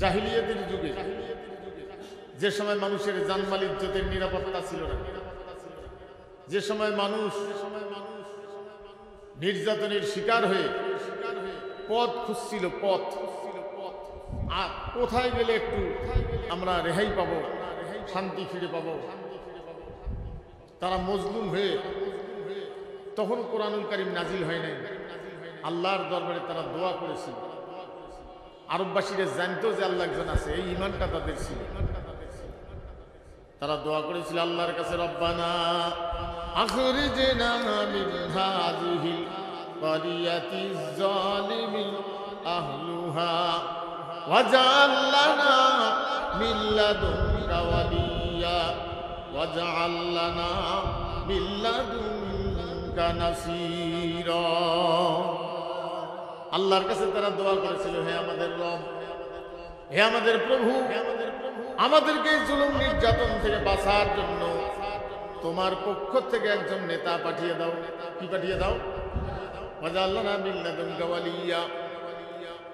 জাহিলিয়াতের যুগে যে সময় মানুষের জানমাল ইজ্জতের নিরাপত্তা ছিল না, যে সময় মানুষ নির্যাতনের শিকার হয়ে পথ খুঁজছিল, পথ আর কোথায় গেলে একটু আমরা রেহাই পাবো, শান্তি ফিরে পাবো, তারা মজলুম হয়ে, তখন কোরআনুল কারীম নাজিল হয় নাই। আল্লাহর দরবারে তারা দোয়া করেছিল। আরববাসীরা জানতো যে আল্লাহ একজন আছে, এই ঈমানটা তাদের ছিল। তারা দোয়া করেছিল আল্লাহর কাছে, রব্বানা আখরিজনা মিন হাযিহিল ক্বরিয়াতিজ যালিমি আহলুহা ওয়াজআল লানা মিন লাদুনকা ওয়ালিয়্যা ওয়াজআল লানা মিন লাদুনকা নাসীরা। আল্লাহর কাছে তারা দোয়া করেছিল, হে আমাদের রব, হে আমাদের প্রভু, আমাদেরকে জুলুম নির্যাতন থেকে বাঁচার জন্য তোমার পক্ষ থেকে একজন নেতা পাঠিয়ে দাও। কি পাঠিয়ে দাও? ওয়াজআল লানা মিন লাদুনকা ওয়ালিয়্যা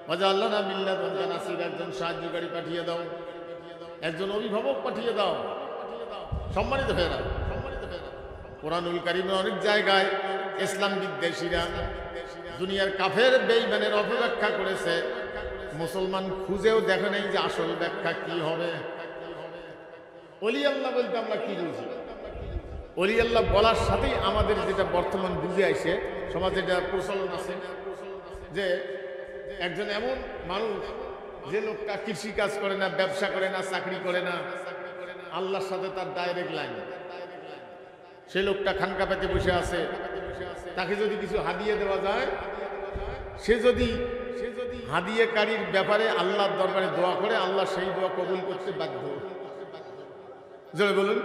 ওয়াজআল লানা মিন লাদুনকা নাসীরা, একজন সাহায্যকারী পাঠিয়ে দাও, একজন অভিভাবক পাঠিয়ে দাও। সম্মানিত ভাইরা, কোরআনুল কারীমের অনেক জায়গায় ইসলাম বিদ্বেষীরা দুনিয়ার কাফের বেঈমানের অপব্যাখ্যা করেছে, মুসলমান খুঁজেও দেখে নাই যে আসল ব্যাখ্যা কি হবে। ওলি আল্লাহ বলতে আমরা কি বুঝি? ওলি আল্লাহ বলার সাথেই আমাদের যেটা বর্তমান বুঝে আসে, সমাজে এটা প্রচলন আছে যে একজন এমন মানুষ যে লোকটা কৃষি কাজ করে না, ব্যবসা করে না, চাকরি করে না, আল্লাহর সাথে তার ডাইরেক্ট লাইন, সে লোকটা খানকা পেতে বসে আছে, তাকে যদি কিছু হাদিয়ে দেওয়া যায়, সে যদি হাদিয়েকারীর ব্যাপারে আল্লাহর দরবারে দোয়া করে, আল্লাহ সেই দোয়া কবুল করতে বাধ্য। জোরে বলুন,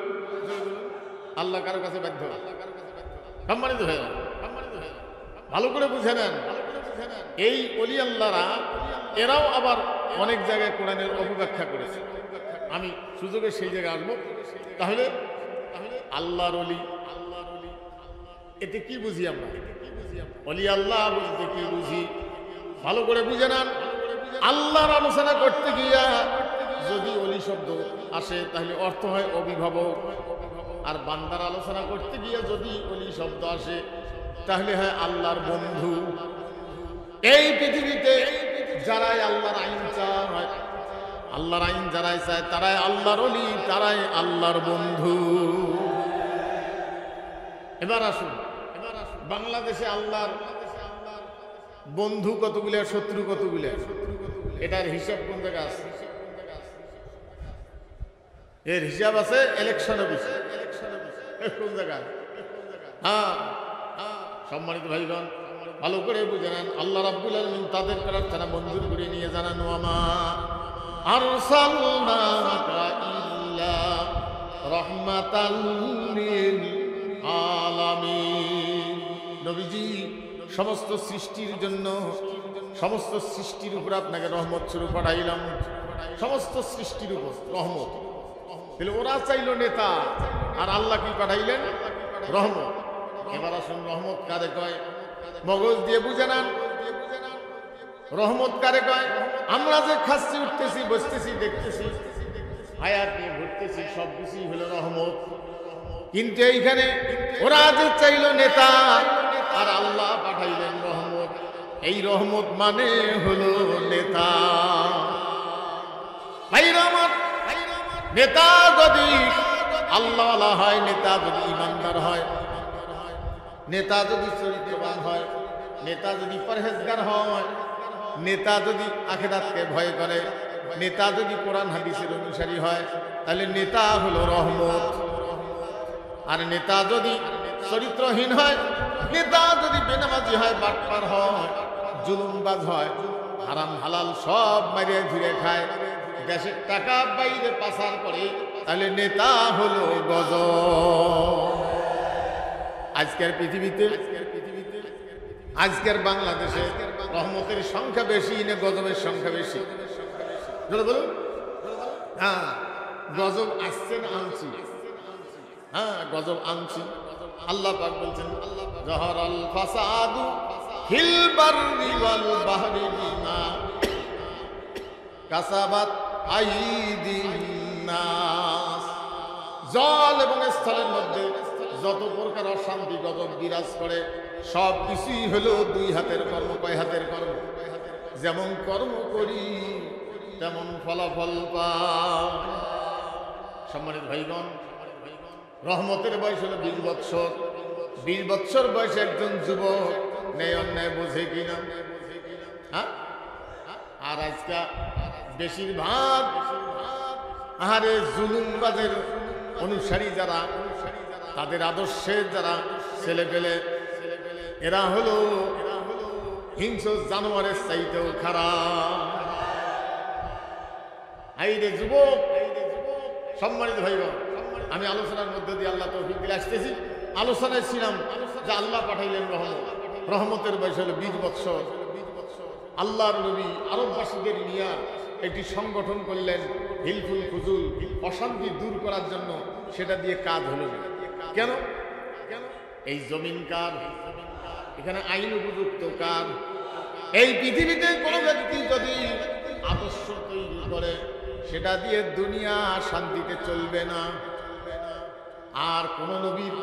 আল্লাহ কারো কাছে বাধ্য। সম্মানিত হয়ে ভালো করে বুঝে নেন, এই ওলি আল্লাহরা এরাও আবার অনেক জায়গায় কোরআনের অপব্যাখ্যা করেছে। আমি সুযোগে সেই জায়গায় আসবো। তাহলে আল্লাহর ওলি, এতে কি বুঝি আমরা? ওলি আল্লাহ বলতে কি বুঝি? ভালো করে বুঝে নেন। আল্লাহর আলোচনা করতে গিয়া যদি ওলি শব্দ আসে তাহলে অর্থ হয় অভিভাবক, আর বান্দার আলোচনা করতে গিয়া যদি ওলি শব্দ আসে তাহলে হয় আল্লাহর বন্ধু। এই পৃথিবীতে যারাই আল্লাহর আইন চায়, আল্লাহর আইন যারাই চায়, তারাই আল্লাহর ওলি, তারাই আল্লাহর বন্ধু। এবার আসুন, বাংলাদেশে আল্লাহর বন্ধু কতগুলো, শত্রু কতগুলো, এটার হিসাব কোন জায়গা আছে? এর হিসাব আছে ইলেকশন অফিসে। কোন জায়গায়? হ্যাঁ, সম্মানিত ভাইগণ, ভালো করে বুঝে নেন। আল্লাহ রাব্বুল আলামিন তাদের প্রার্থনা মঞ্জুর করে নিয়ে জানানো, আমা আরসালনাকা ইল্লা রাহমাতাল লিল আলামিন। নবীজি, সমস্ত সৃষ্টির জন্য, সমস্ত সৃষ্টির উপর আপনাকে রহমত স্বরূপ পাঠাইলাম। সমস্ত সৃষ্টির উপর রহমত। তাহলে ওরা চাইল নেতা, আর আল্লাহ কি পাঠাইলেন? রহমত। এবার আসুন, রহমত কারে কয়? মগজ দিয়ে বুঝে নেন, রহমত কারে কয়? আমরা যে খাচ্ছি, উঠতেছি, বসতেছি, দেখতেছি, হায়াত নিয়ে ঘুরতেছি, সব কিছুই হলো রহমত। কিন্তু এইখানে ওরা যে চাইল নেতা, আর আল্লাহ পাঠাইলেন রহমত। এই রহমত মানে হলো নেতা। ভাইরা আমার, নেতা যদি আল্লাহওয়ালা হয়, নেতা যদি ইমানদার হয়, নেতা যদি চরিত্রবান হয়, নেতা যদি পরহেজগার হয়, নেতা যদি আখিরাতকে ভয় করে, নেতা যদি কোরআন হাদিসের অনুসারী হয়, তাহলে নেতা হলো রহমত। আর নেতা যদি চরিত্রহীন হয়, নেতা যদি বেনামাজি হয়, বাটপার হয়, জুলুমবাজ হয়, হারাম হালাল সব মারিয়ে ধুয়ে খায়, দেশের টাকা বাইরে পাচার করে, তাহলে নেতা হলো গজব। আজকের পৃথিবীতে, আজকের বাংলাদেশে রহমতের সংখ্যা বেশি না গজবের সংখ্যা বেশি? বলুন। হ্যাঁ, গজব আসছে না আনছি? হ্যাঁ, গজব আনছি। আল্লাহ পাক বলছেন, জহরাল ফাসাদু ফিল বাররি ওয়াল বাহরি বিমা কাসাবাত আইদিন নাস। জল এবং স্থলের মধ্যে যত প্রকার অশান্তি গজব বিরাজ করে সব কিছুই হলো দুই হাতের কর্ম। কয় হাতের কর্ম? যেমন কর্ম করি তেমন ফলাফল পাই। সম্মানিত ভাইগণ, রহমতের বয়স হলো 20 বৎসর। 20 বৎসর বয়সে একজন যুবক ন্যায় অন্যায় বোঝে কিনা? হ্যাঁ? আর আজকে বেশিরভাগ আহারে জুলুমবাজের অনুসারী যারা, তাদের আদর্শের যারা ছেলে পেলে, এরা হলো হিংস্র জানোয়ারের চাইতেও খারাপ। আইরে যুবক, সম্মানিত ভাইগণ, আমি আলোচনার মধ্যে দিয়ে আল্লাহ তৌফিক দিলে আসতেছি। আলোচনায় ছিলাম যে আল্লাহ পাঠাইলেন রহমত। রহমতের বয়স হলো 20 বৎসর। আল্লাহর নবী আরববাসীদের নিয়ে একটি সংগঠন করলেন হিলফুল ফুজুল, অশান্তি দূর করার জন্য। সেটা দিয়ে কাজ হলো না। কেন? এই জমিন কার? এখানে আইন উপযুক্ত কার? এই পৃথিবীতে কোনো ব্যক্তি যদি আদর্শ তৈরি করে সেটা দিয়ে দুনিয়া শান্তিতে চলবে না। আর কোন নবীর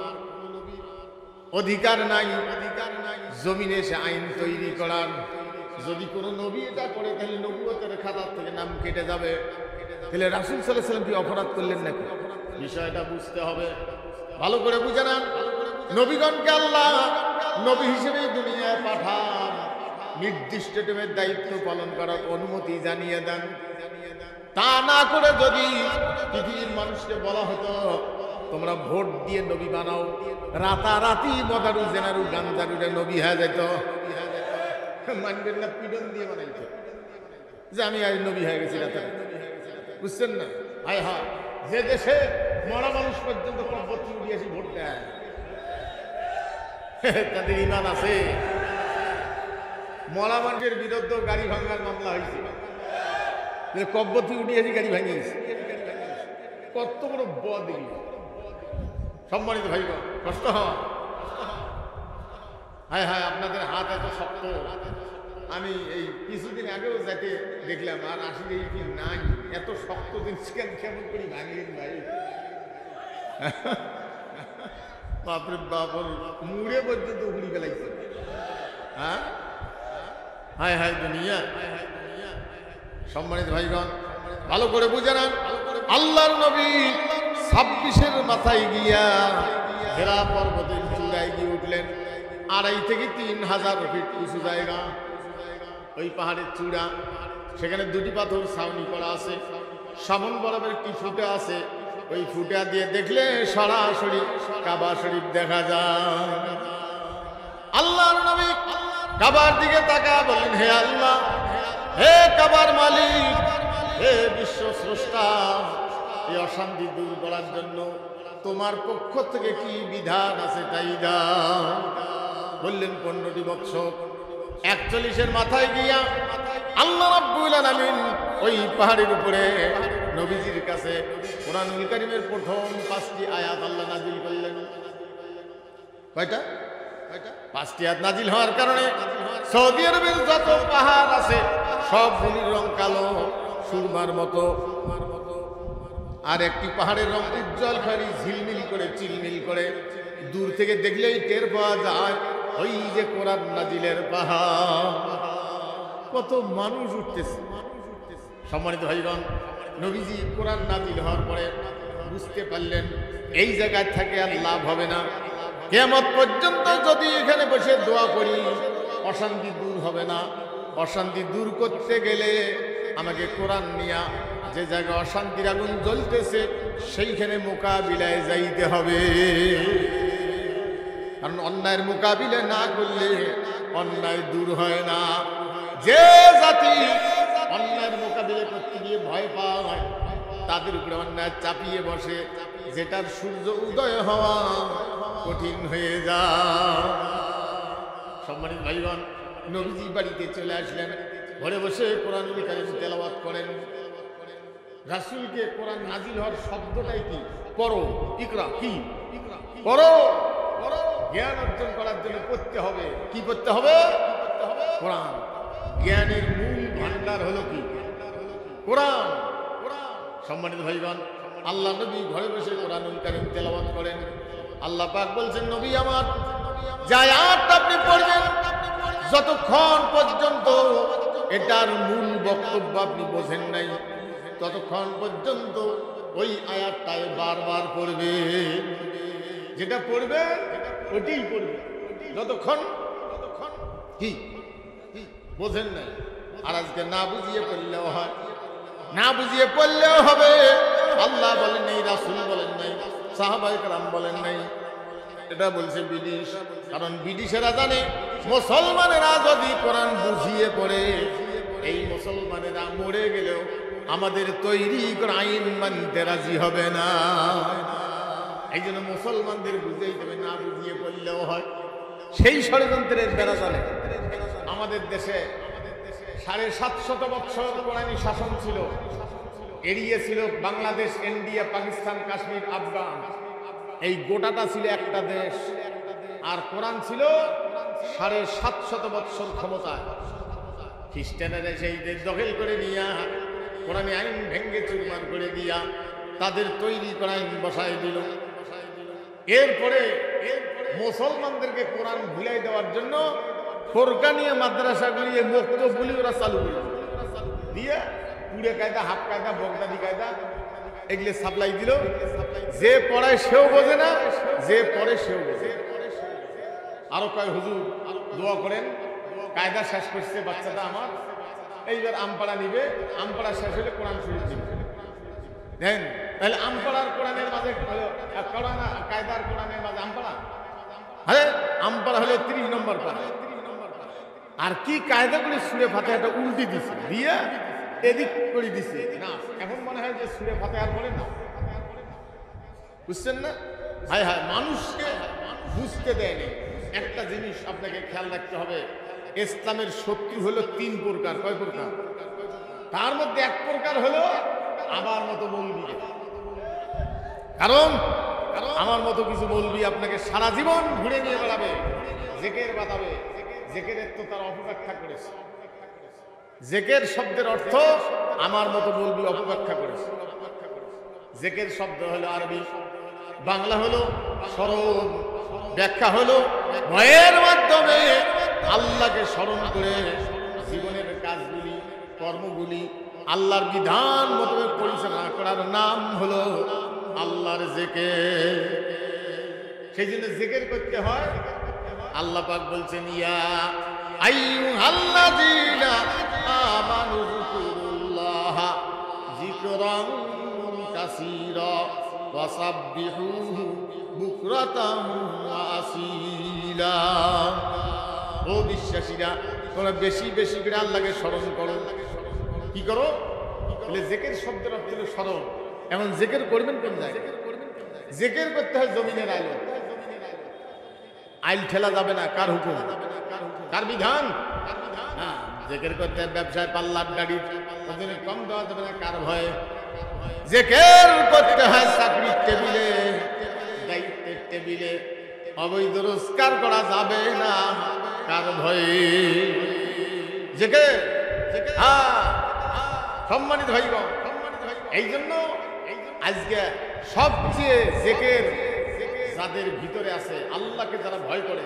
অধিকার নাই জমিনে সে আইন তৈরি করার। যদি কোনো নবী এটা করে তাহলে নবুয়তের খাতার থেকে নাম কেটে যাবে। তাহলে রাসূল সাল্লাল্লাহু আলাইহি ওয়াসাল্লাম কি অপরাধ করলেন নাকি? বিষয়টা বুঝতে হবে, ভালো করে বুঝে নেন। নবীগণকে আল্লাহ নবী হিসেবে দুনিয়ায় পাঠান, নির্দিষ্ট টাইমের দায়িত্ব পালন করার অনুমতি জানিয়ে দেন। তা না করে যদি পৃথিবীর মানুষকে বলা হতো তোমরা ভোট দিয়ে নবী বানাও, রাতারাতি মদারু জেনারু গাঞ্জারুরে নবী হয়ে যেত। মানবেন না? পিডন দিয়ে বানাইতো যে আমি আজ নবী হয়ে গেছি রাতারাতি। বুঝছেন না? হায় হায়, যে দেশে মরা মানুষ পর্যন্ত কব্বরটি উঠিয়েছি ভোট দেয়, তাদের ইমান আছে। মরা মানুষের বিরুদ্ধে গাড়ি ভাঙার মামলা হয়েছে, কব্বরটি উঠিয়েছি গাড়ি ভাঙিয়েছি। কত বড় বদলি! সম্মানিত ভাই, কষ্ট হয়। হায় হায়, আপনাদের হাত এত শক্ত। আমি এই কিছুদিন আগেও যাতে দেখলাম, আর আসলে কি নাই, এত শক্ত জিনিস কেমন করে ভাঙলেন ভাই? বাপরে বাপর, মুড়ে পর্যন্ত উড়ি ফেলাইছে। হ্যাঁ, হায় হায় দুনিয়া। সম্মানিত ভাইগণ, ভালো করে বুঝে নেন। আল্লাহর নবী 26-এর মাথায় গিয়া হেরা পর্বতের চূড়ায় গিয়ে উঠলেন। 2.5 থেকে 3,000 ফিট উঁচু জায়গা, ওই পাহাড়ের চূড়া। সেখানে 2টি পাথর ছাউনি করা আছে, সামন বরাবর একটি ফুটা আছে। ওই ফুটা দিয়ে দেখলে সরাসরি কাবা শরীফ দেখা যায়। আল্লাহর নবী কাবার দিকে তাকা বলেন, হে আল্লাহ, হে কাবার মালিক, হে বিশ্ব স্রষ্টা, এই অশান্তি দূর করার জন্য তোমার পক্ষ থেকে কি বিধান আছে তাই দাও। বললেন 15টি বৎসর। 41-এর মাথায় গিয়া আল্লাহ রাব্বুল আলামিন ওই পাহাড়ের উপরে নবীজির কাছে কোরআনুল কারীমের প্রথম 5টি আয়াত আল্লাহ নাজিল করলেন। কয়টা? 5টি আয়াত নাজিল হওয়ার কারণে সৌদি আরবের যত পাহাড় আছে সবগুলির রং কালো সুরমার মতো, আর একটি পাহাড়ের রং উজ্জ্বল খালি ঝিলমিল করে চিলমিল করে, দূর থেকে দেখলেই টের পাওয়া যায় ওই যে কোরআন নাজিলের পাহাড়। কত মানুষ উঠতেছে। সম্মানিত ভাইগণ, নবীজি কোরআন নাজিল হওয়ার পরে বুঝতে পারলেন এই জায়গায় থেকে আর লাভ হবে না। কিয়ামত পর্যন্ত যদি এখানে বসে দোয়া করি অশান্তি দূর হবে না। অশান্তি দূর করতে গেলে আমাকে কোরআন নিয়া যে জায়গায় অশান্তির আগুন জ্বলতেছে সেইখানে মোকাবিলায় যাইতে হবে। কারণ অন্যায়ের মোকাবিলা না করলে অন্যায় দূর হয় না। যে জাতি অন্যায়ের মোকাবিলা করতে গিয়ে ভয় পায় তাদের উপরে অন্যায় চাপিয়ে বসে, যেটার সূর্য উদয় হওয়া কঠিন হয়ে যায়। সম্মানিত ভাইগণ, নবীজি বাড়িতে চলে আসলেন, ঘরে বসে কোরআনুল কারীম তেলাওয়াত করেন। রাসূলকে কোরআন নাজিল হওয়ার শব্দটাই কি? পড়ো, ইকরা। কি পড়ো? জ্ঞান অর্জন করার জন্য পড়তে হবে। কি পড়তে হবে? কোরআন। জ্ঞানের মূল ভান্ডার হলো কি? কোরআন। সম্মানিত ভাইগণ, আল্লাহ নবী ঘরে বসে কোরআনুল কারীম তেলাওয়াত করেন। আল্লাহ পাক বলছেন, নবী আমার যে আয়াতটা আপনি পড়বেন, যতক্ষণ পর্যন্ত এটার মূল বক্তব্য আপনি বোঝেন নাই, ততক্ষণ পর্যন্ত ওই আয়াতটায় বারবার পড়বে। যেটা পড়বে ওইটাই পড়বে, যতক্ষণ কি বোঝেন নাই। আর আজকে না বুঝিয়ে পড়লেও হয়, না বুঝিয়ে পড়লেও হবে। আল্লাহ বলেন নাই, রাসূল বলেন নাই, সাহাবায়ে কেরাম বলেন নাই, এটা বলছে ব্রিটিশ। কারণ ব্রিটিশেরা জানে মুসলমানেরা যদি কোরআন বুঝিয়ে পড়ে, এই মুসলমানেরা মরে গেলেও আমাদের তৈরি করা আইন মানতে রাজি হবে না। এই জন্য মুসলমানদের বুঝেই দেবে, না বুঝিয়ে পড়লেও হয়। সেই ষড়যন্ত্রের বেড়া চলে আমাদের দেশে। 750 বছর কোরআনী শাসন ছিল, এরিয়া ছিল বাংলাদেশ, ইন্ডিয়া, পাকিস্তান, কাশ্মীর, আফগান। এই গোটাটা ছিল একটা দেশ, আর কোরআন ছিল 750 বছর ক্ষমতায়। খ্রিস্টানেরা সেই দেশ দখল করে নিয়া কোরআনী আইন ভেঙ্গে চুরমার করে দিয়া তাদের তৈরি করা আইন বসায় দিল। এরপরে মুসলমানদেরকে কোরআন ভুলাই দেওয়ার জন্য ফোরকানিয়া মাদ্রাসাগুলি মুক্তবুলি ওরা চালু করে দিয়ে পুরে কায়দা, হাফ কায়দা, বগদাদি কায়দা এগুলি সাপ্লাই দিল। যে পড়ায় সেও বোঝে না, যে পড়ে সেও বোঝে। আরো কয় হুজুর দোয়া করেন, কায়দা শেষ করছে বাচ্চাটা আমার, এইবার আমপাড়া নিবে, আমপাড়া শেষ হলে কোরআন শরীফ দিবে। দেখেন তাহলে আমপাড়ার কোরআনের মাঝে কোরআন, কায়দার কোরআনের মাঝে আমপাড়া, হ্যাঁ আমপাড়া হলে 30 নম্বর পাড়া। আর কি কায়দা করে সুরে ফাতিহাটা উল্টি দিছে, দিয়ে এদিক করে দিছে না। এখন মনে হয় যে সুরে ফাতিহার বলে না, বুঝছেন না? হায় হায়, মানুষকে বুঝতে দেয়নি। একটা জিনিস আপনাকে খেয়াল রাখতে হবে, ইসলামের শক্তি হলো 3 প্রকার। কয় প্রকার? তার মধ্যে 1 প্রকার হলো আমার মতো মৌলবী। কারণ আমার মতো কিছু মৌলবী আপনাকে সারা জীবন ঘুরে নিয়ে বেড়াবে, জেকের বাতাবে। জেকেরের তো তারা অপব্যাখ্যা করেছে। জেকের শব্দের অর্থ আমার মতো মৌলবী অপব্যাখ্যা করেছে। জেকের শব্দ হলো আরবি, বাংলা হলো স্মরণ, ব্যাখ্যা হলো ভয়ের মাধ্যমে আল্লাহকে স্মরণ করে জীবনের কাজগুলি, কর্মগুলি আল্লাহর বিধান মতো পরিচালনা করার নাম হলো আল্লাহর জিকির। সেই জন্য জিকির করতে হয়। আল্লাহ পাক বলছেন, ইয়া আইয়ুহাল্লাযীনা আমানু যিকুরুল্লাহা যিকরান কাসীরা ওয়াসাব্বিহুহু বুকরাতাম ওয়া আসীলা। ও বিশ্বাসীরা, তোমরা বেশি বেশি করে আল্লাহকে স্মরণ করো। কি করো? বলে জিকির শব্দের অর্থ হলো স্মরণ। এখন জিকির করবেন কোন জায়গায়? জিকির করতে হয় জমিনের আইলে। আইল ঠেলা যাবে না। কার হুকুম? কার বিধান? হ্যাঁ, জিকির করতে ব্যবসায় পাল্লার গাড়ি ওজনে কম দেওয়া যাবে না। কার ভয়ে? জিকির করতে হয় চাকরির টেবিলে, দায়িত্বের টেবিলে। অবৈধ রোজগার করা যাবে না। কার ভয়ে? জিকির। হ্যাঁ, সম্মানিত ভাইগণ, এই জন্য আজকে সবচেয়ে জিকির যাদের ভিতরে আছে, আল্লাহকে যারা ভয় করে,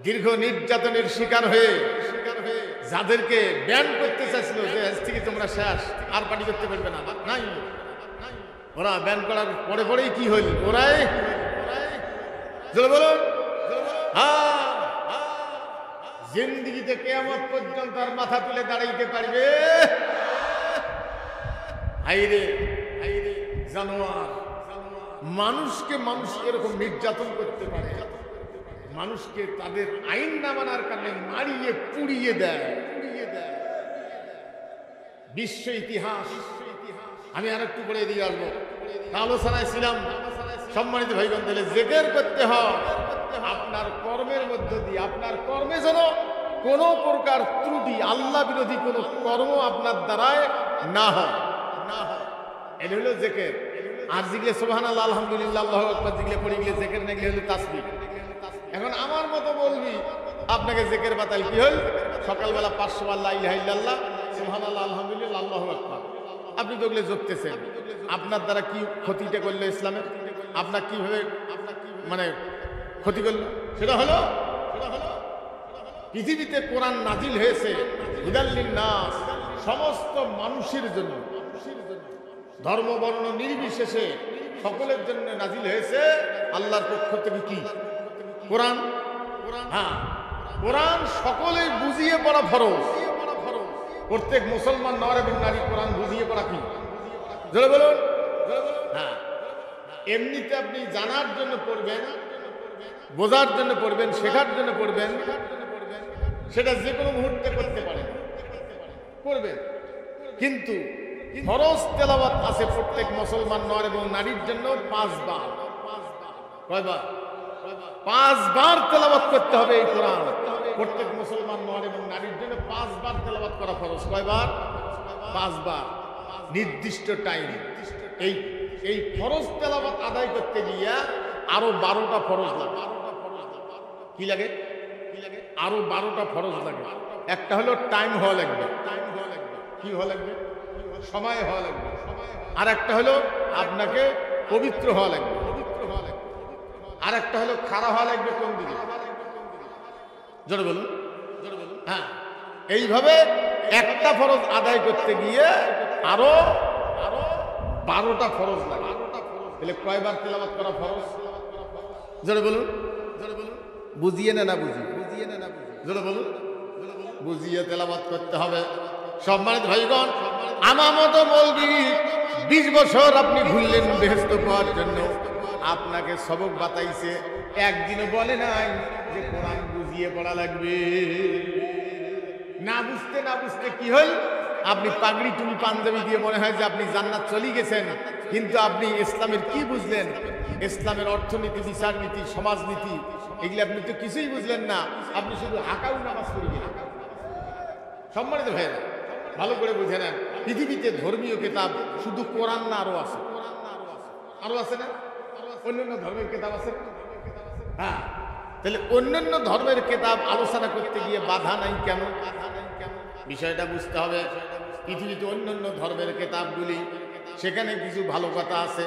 দীর্ঘ নির্যাতনের শিকার হয়ে যাদেরকে ব্যান করতে চাইছিল যে আজ থেকে তোমরা শেষ, আর পার্টি করতে পারবে না, নাই, ওরা ব্যান করার পরে পরেই কি হইল? ওরাই বলুন, হ্যাঁ, জিন্দিগিতে কিয়ামত পর্যন্ত আর মাথা তুলে দাঁড়াইতে পারবে? হাইরে হাইরে জানোয়ার। মানুষকে মানুষ এরকম নির্যাতন করতে পারে, মানুষকে তাদের আইন না মানার কারণে মারিয়ে পুড়িয়ে দেয়। বিশ্ব ইতিহাস আমি আর একটু পড়ে দিয়ে আসবো। আলোচনায় ছিলাম, সম্মানিত ভাইগণ, তাহলে জিকির করতে হয় আপনার কর্মের মধ্য দিয়ে। আপনার কর্মে যেন কোনো প্রকার ত্রুটি, আল্লাহ বিরোধী কোনো কর্ম আপনার দ্বারায় না হয়। এটা হলো জিকির। আর জিগলে সুবহানাল্লাহ, আলহামদুলিল্লাহ, আল্লাহু আকবার জিগলে পড়ে গেলে জিকির না গেলে হলো তাসবিহ। এখন আমার মতো বলবি আপনাকে জিকির বাতাল কি হল? সকালবেলা 500 বার লা ইলাহা ইল্লাল্লাহ, সুবহানাল্লাহ, আলহামদুলিল্লাহ, আল্লাহু আকবার, আপনি তো ওগুলো জপতেছেন, আপনার দ্বারা কি ক্ষতিটা করলো ইসলামের? আপনার কিভাবে মানে ক্ষতি করলো? সেটা হলো পৃথিবীতে কোরআন নাজিল হয়েছে হুদাল লিন্নাস, সমস্ত মানুষের জন্য, ধর্ম বর্ণ নির্বিশেষে সকলের জন্য নাজিল হয়েছে আল্লাহর পক্ষ থেকে। কি কোরআন? হ্যাঁ, কোরআন সকলেই বুঝিয়ে পড়া ফরজ। প্রত্যেক মুসলমান নর এবং নারী কোরআন বুঝিয়ে পড়া কি? জোরে বলুন। হ্যাঁ, এমনিতে আপনি জানার জন্য পড়বেন, বোঝার জন্য পড়বেন, শেখার জন্য পড়বেন, সেটা যে কোনো মুহূর্তে করতে পারেন, করবেন। কিন্তু ফরজ তেলাওয়াত আছে প্রত্যেক মুসলমান নর এবং নারীর জন্য 5 বার। কয়বার? 5 বার তেলাওয়াত করতে হবে এই কোরআন। প্রত্যেক মুসলমান নর এবং নারীর জন্য 5 বার তেলাওয়াত করা ফরজ। কয়বার? 5 বার, নির্দিষ্ট টাইম। এই ফরজ তেলাওয়াত আদায় করতে গিয়া আরো 12টা ফরজ লাগে। কি লাগে? আরো 12টা ফরজ লাগে। একটা হলো টাইম হওয়া লাগবে। কি হওয়া লাগবে? সময় হওয়া লাগবে। আর একটা হলো আপনাকে পবিত্র হওয়া লাগবে। আর একটা হলো খাড়া হওয়া লাগবে কোন দিকে? জোরে বলুন। হ্যাঁ, এইভাবে একটা ফরজ আদায় করতে গিয়ে আরো 12টা ফরজ লাগে। তাহলে কয়বার তেলাওয়াত করা ফরজ? জোরে বলুন। বুঝিয়ে না বুঝি? জোরে বলুন। বুঝিয়ে তেলাওয়াত করতে হবে। সম্মানিত ভাইগণ, আমার মতো মৌলবি 20 বছর আপনি ঘুরলেন বেহেশত পাওয়ার জন্য, আপনাকে সবক বাতাইছে, একদিনও বলে নাই যে কোরআন বুঝিয়ে পড়া লাগবে। না বুঝতে কি হল? আপনি পাগড়ি টুপি পাঞ্জাবি দিয়ে মনে হয় যে আপনি জান্নাত চলে গেছেন, কিন্তু আপনি ইসলামের কি বুঝলেন? ইসলামের অর্থনীতি, বিচারনীতি, সমাজনীতি, এগুলি আপনি তো কিছুই বুঝলেন না। আপনি শুধু হাকাউ নামাজ পড়ে গেলেন। সম্মানিত ভাইয়েরা, ভালো করে বুঝে নেন, পৃথিবীতে ধর্মীয় কিতাব শুধু কোরআন না, আরো আছে। আরো আছে না? অন্যান্য ধর্মের কিতাব আছে। হ্যাঁ, তাহলে অন্যান্য ধর্মের কিতাব আলোচনা করতে গিয়ে বাধা নাই কেন? বিষয়টা বুঝতে হবে। পৃথিবীতে অন্যান্য ধর্মের কিতাবগুলি, সেখানে কিছু ভালো কথা আছে।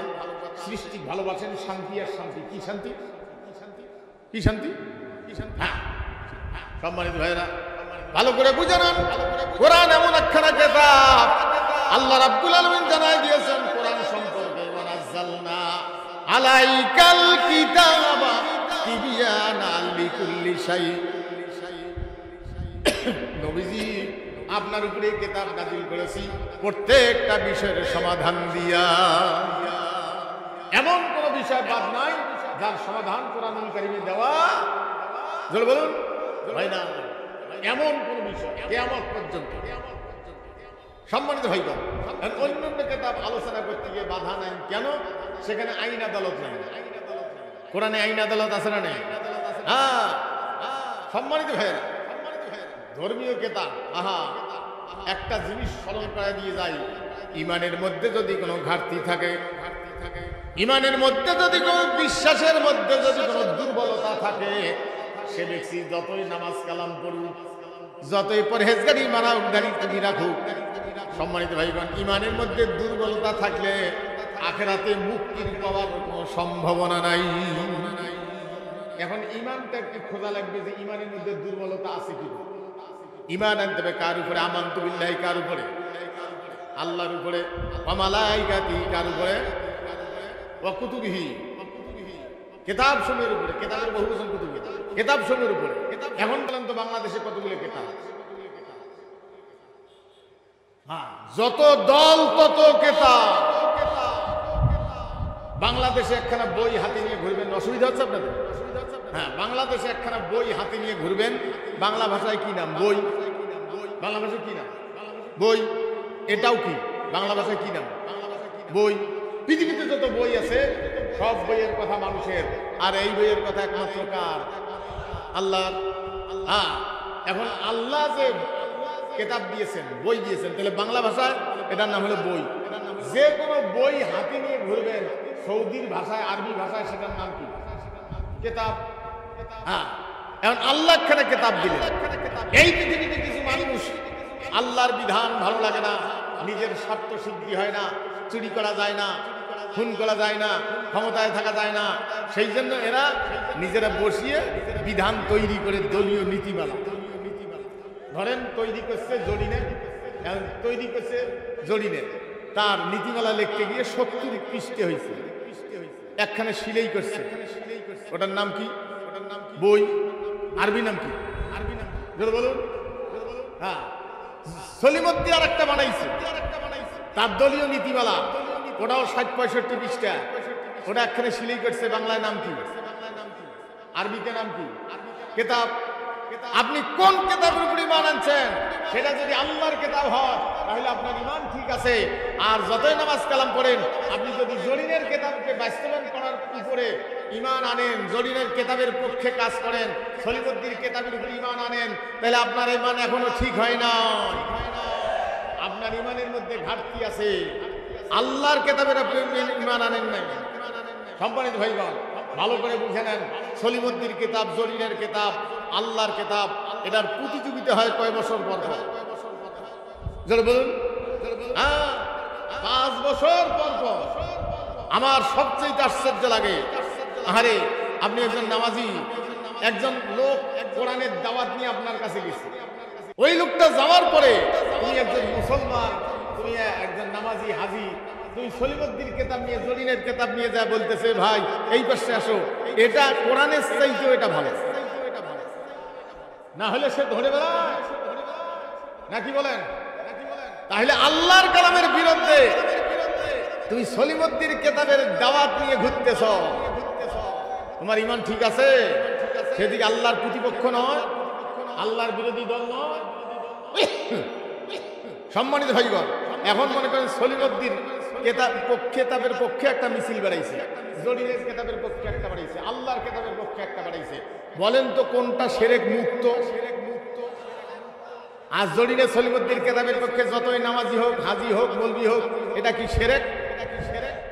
সৃষ্টি ভালোবাসেন, শান্তি আর শান্তি। কি শান্তি? কি শান্তি? হ্যাঁ, সম্মানিত ভাইরা, ভালো করে বুঝে নেন, কোরআন এমন একখানা কিতাব, আল্লাহ রাব্বুল আলামিন জানাই দিয়েছেন কোরআন সম্পর্কে, ওয়ানাজ্জালনা আলাইকাল কিতাবা তিবিয়ানাল লিকুল্লি শাই। নবীজি, আপনার উপরে কিতাব নাযিল করেছি প্রত্যেকটা বিষয়ের সমাধান দিয়া। এমন কোন বিষয় বাদ নাই যার সমাধান কোরআনুল কারীমে দেওয়া। জোরে বলুন ভাই না, এমন কোন বিষয় কিয়ামত পর্যন্ত। সম্মানিত ভাইগণ, অন্যান্য কিতাব আলোচনা করতে গিয়ে বাধা নাই কেন? সেখানে আইন আদালত নাই। কোরআনে আইন আদালত আছে না নেই? হ্যাঁ, সম্মানিত ভাইয়েরা, ধর্মীয় কিতাব, একটা জিনিস স্মরণ করে দিয়ে যাই, ইমানের মধ্যে যদি কোনো ঘাটতি থাকে, ইমানের মধ্যে যদি কোনো বিশ্বাসের মধ্যে যদি কোনো দুর্বলতা থাকে, সে ব্যক্তি যতই নামাজ কালাম পড়ুক, যতই পরহেজগারি মারাউদারি তুমি রাখুক, সম্মানিত ভাইগণ, ইমানের মধ্যে দুর্বলতা থাকলে আখিরাতে মুক্তির পাওয়ার কোনো সম্ভাবনা নাই। এখন ইমানটা একটু খোঁজা লাগবে যে ইমানের মধ্যে দুর্বলতা আছে কি। ইমান আনতে হবে কার উপরে? আমানতু বিল্লাহি। কার উপরে? আল্লাহর উপরে। ওয়া মালাইকাতি। কার উপরে? ওয়া কুতুবিহি। কিতাব সমূহের উপরে। কিতাবের বহুবচন কুতুবি। কিতাব সমূহের উপরে। এখন বলেন তো বাংলাদেশে কতগুলো কিতাব? হ্যাঁ, যত দল তত কিতাব। বাংলাদেশে একখানা বই হাতে নিয়ে ঘুরবেন, অসুবিধা হচ্ছে আপনাদের? হ্যাঁ, বাংলাদেশে একখানা বই হাতে নিয়ে ঘুরবেন, বাংলা ভাষায় কি নাম? বই। বাংলা ভাষায় কি নাম? বই। এটাও কি? বাংলা ভাষায় কি নাম? বই। পৃথিবীতে যত বই আছে সব বইয়ের কথা মানুষের, আর এই বইয়ের কথা একমাত্র কার? আল্লাহ। হ্যাঁ, এখন আল্লাহ যে কিতাব দিয়েছেন, বই দিয়েছেন, তাহলে বাংলা ভাষায় এটার নাম হলো বই। যে কোনো বই হাতে নিয়ে ঘুরবেন, সৌদির ভাষায়, আরবি ভাষায়, সেটার নাম কি? কিতাব। হ্যাঁ, এখন আল্লাহ খানে কিতাব দিলেন। এই পৃথিবীতে কিছু মানুষ আল্লাহর বিধান ভালো লাগে না, নিজের স্বার্থ সিদ্ধি হয় না, চুরি করা যায় না, খুন করা যায় না, ক্ষমতায় থাকা যায় না, সেই জন্য এরা নিজেরা বসিয়ে বিধান তৈরি করে দলীয় নীতিমালা ধরেন তৈরি করছে জরিনে তার নীতিমালা লিখতে গিয়ে 70 পৃষ্ঠা হয়েছে, একখানে সিলেই করছে। ওটার নাম কি? বই। আরবি নাম কি? বলুন। হ্যাঁ, সলিমুদ্দিন আর একটা বানাইছে তার দলীয় নীতিমালা, ওটাও 60-65 পৃষ্ঠা, ওটা একখানে সিলেই করছে। বাংলায় নাম কি? আরবিতে নাম কি? কিতাব। আপনি কোন কিতাবের উপর ঈমান আনছেন? সেটা যদি আল্লাহর কিতাব হয় তাহলে আপনার ঈমান ঠিক আছে। আর যতই নামাজ কালাম পড়েন, আপনি যদি জরিনের কিতাবকে বাস্তবায়ন করার উপরে ঈমান আনেন, জরিনের কিতাবের পক্ষে কাজ করেন, সলিমুদ্দিনের কিতাবের উপর ঈমান আনেন, তাহলে আপনার ঈমান এখনো ঠিক হয় না। আপনার ঈমানের মধ্যে ঘাটতি আছে। আল্লাহর কিতাবের আপনি ঈমান আনেন নাই। সম্মানিত ভাইগণ, ভালো করে বুঝে নেন, সলিমুদ্দিনের কিতাব, জরিনের কিতাব, আল্লাহর কিতাব, এটার প্রতিযোগিতা হয় কয় বছর পর পর? বলুন। 5 বছর পর পর। আমার সবচেয়ে আশ্চর্য লাগে, আরে আপনি একজন নামাজি, একজন লোক কোরআনের দাওয়াত নিয়ে আপনার কাছে গেছে, ওই লোকটা যাওয়ার পরে তুমি একজন মুসলমান, তুমি একজন নামাজি হাজি, তুমি সলিমুদ্দিনের কিতাব নিয়ে, জরিনের কিতাব নিয়ে যা বলতেছে, ভাই এই পাশে আসো, এটা কোরআনের চাইতেও এটা ভালো, না হলে সে ধরে বেড়ায় নাকি বলেন? তাহলে আল্লাহর কালামের বিরুদ্ধে তুমি সলিমুদ্দিনের কিতাবের দাওয়াত নিয়ে ঘুরতেছ, তোমার ঈমান ঠিক আছে? সেদিকে আল্লাহর প্রতিপক্ষ নয়, আল্লাহর বিরোধী দল নয়। সম্মানিত ভাইগণ, এখন মনে করেন সলিমুদ্দিন কিতাবের পক্ষে একটা মিছিল বেড়াইছে, জরিনের কিতাবের পক্ষে একটা বাড়াইছে, আল্লাহর কিতাবের পক্ষে একটা বাড়াইছে। বলেন তো কোনটা শিরক মুক্ত? আর জরিনে সলিমুদ্দিনের কিতাবের পক্ষে যতই নামাজি হোক, হাজি হোক, মৌলবি হোক, এটা কি শিরক?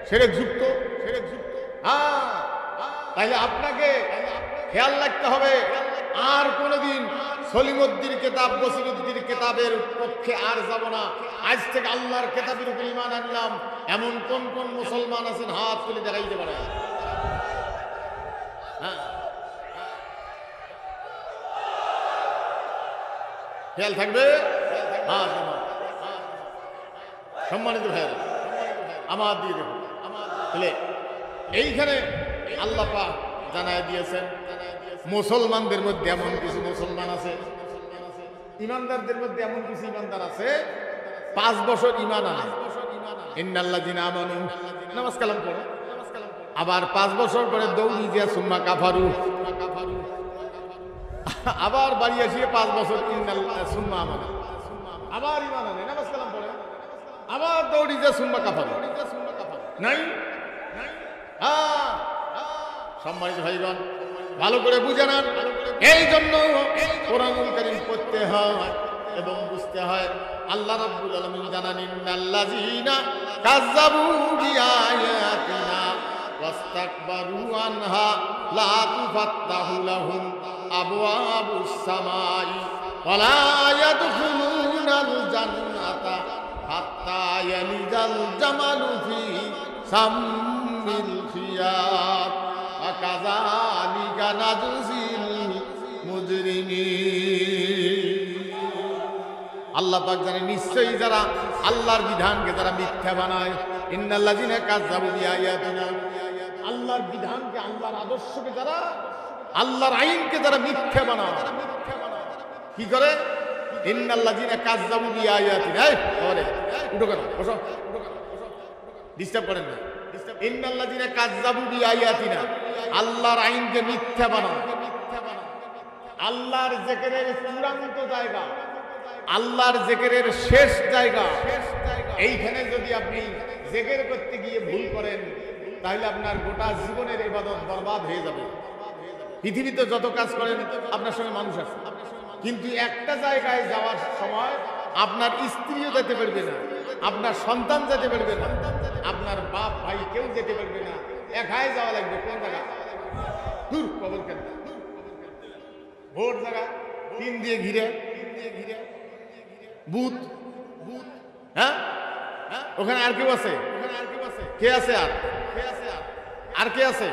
শিরক যুক্ত। তাহলে আপনাকে খেয়াল রাখতে হবে, আর কোনদিন সলিমুদ্দিনের কিতাব, বসিরুদ্দিনের কিতাবের পক্ষে আর যাব না। আজ থেকে আল্লাহর কিতাবের উপর ঈমান আনলাম, এমন কোন কোন মুসলমান আছেন হাত তুলে দেখাইতে পারে? খেয়াল থাকবে। সম্মানিত ভাইয়েরা, আমার দিয়ে দেখুন, তাহলে এইখানে আল্লাহ পাক জানায় দিয়েছেন, মুসলমানদের মধ্যে এমন কিছু মুসলমান আছে, ইমানদারদের মধ্যে এমন কিছু ইমানদার আছে 5 বছর ঈমান আনে, ইন্নাল্লাযিনা আমানু, নামাজ কালাম পড়ে, আবার 5 বছর পরে দৌড়ি দিয়া সুম্মা কাফারু, আবার বাড়ি আসিয়ে 5 বছর সুম্মা আমানু, আবার ঈমান আনে, নামাজ কালাম পড়ে, আবার দৌড়ি দিয়া সুম্মা কাফারু। নাই? সম্মানিত ভাইগণ, ভালো করে বুঝে নেন, এই জন্য কোরআনুল কারীম পড়তে হয় এবং বুঝতে হয়। আল্লাহ রাব্বুল আলামিন জানান, ইন্নাল্লাযীনা কাযযাবু বিআয়াতিনা ওয়াস্তাকবারু আনহা লা তুফাত্তাহু লাহুম আবওয়াবুস সামাই ওয়া লা ইয়াদখুলুনাল জান্নাতা হাত্তা ইয়ালিজাল জামালু ফি সাম্মিল খিয়াত ওয়া কাযালিকা নাজজিল মুজরিমিন। আল্লাহ পাক জানেন, নিশ্চয়ই যারা আল্লাহর বিধানকে যারা মিথ্যা বানায়, ইন্নাল্লাযিনা কাযযাবু বিআয়াতিনা, আল্লাহর বিধানকে, আল্লাহর আদর্শকে যারা, আল্লাহর আইনকে যারা মিথ্যা বানায়, কি করে? ইন্নাল্লাযিনা কাযযাবু বিআয়াতিনা, ওরে উঠো কেন, বসো, ডিস্টার্ব করেন না। ইন্নাল্লাযিনা কাযযাবু বিআয়াতিনা, আল্লাহর আইনকে মিথ্যা বানায়, আল্লাহর জিকিরের চূড়ান্ত জায়গা, আল্লাহর জিকিরের শেষ জায়গা, এইখানে যদি আপনি জিকির করতে গিয়ে ভুল করেন, তাহলে আপনার গোটা জীবনের ইবাদত বরবাদ হয়ে যাবে। পৃথিবীতে যত কাজ করেন আপনার সঙ্গে মানুষ আছে, কিন্তু একটা জায়গায় যাওয়ার সময় আপনার স্ত্রীও যেতে পারবে না, আপনার সন্তান যেতে পারবে না, আপনার বাপ ভাই কেউ যেতে পারবে না, একাই যাওয়া লাগবে। কোন জায়গা? দূর কবর কেন্দ্র, ভোট জায়গা, 3 দিয়ে ঘিরে, ভূত, হ্যাঁ ওখানে আর কেউ আছে? কে আছে? আর কে আছে?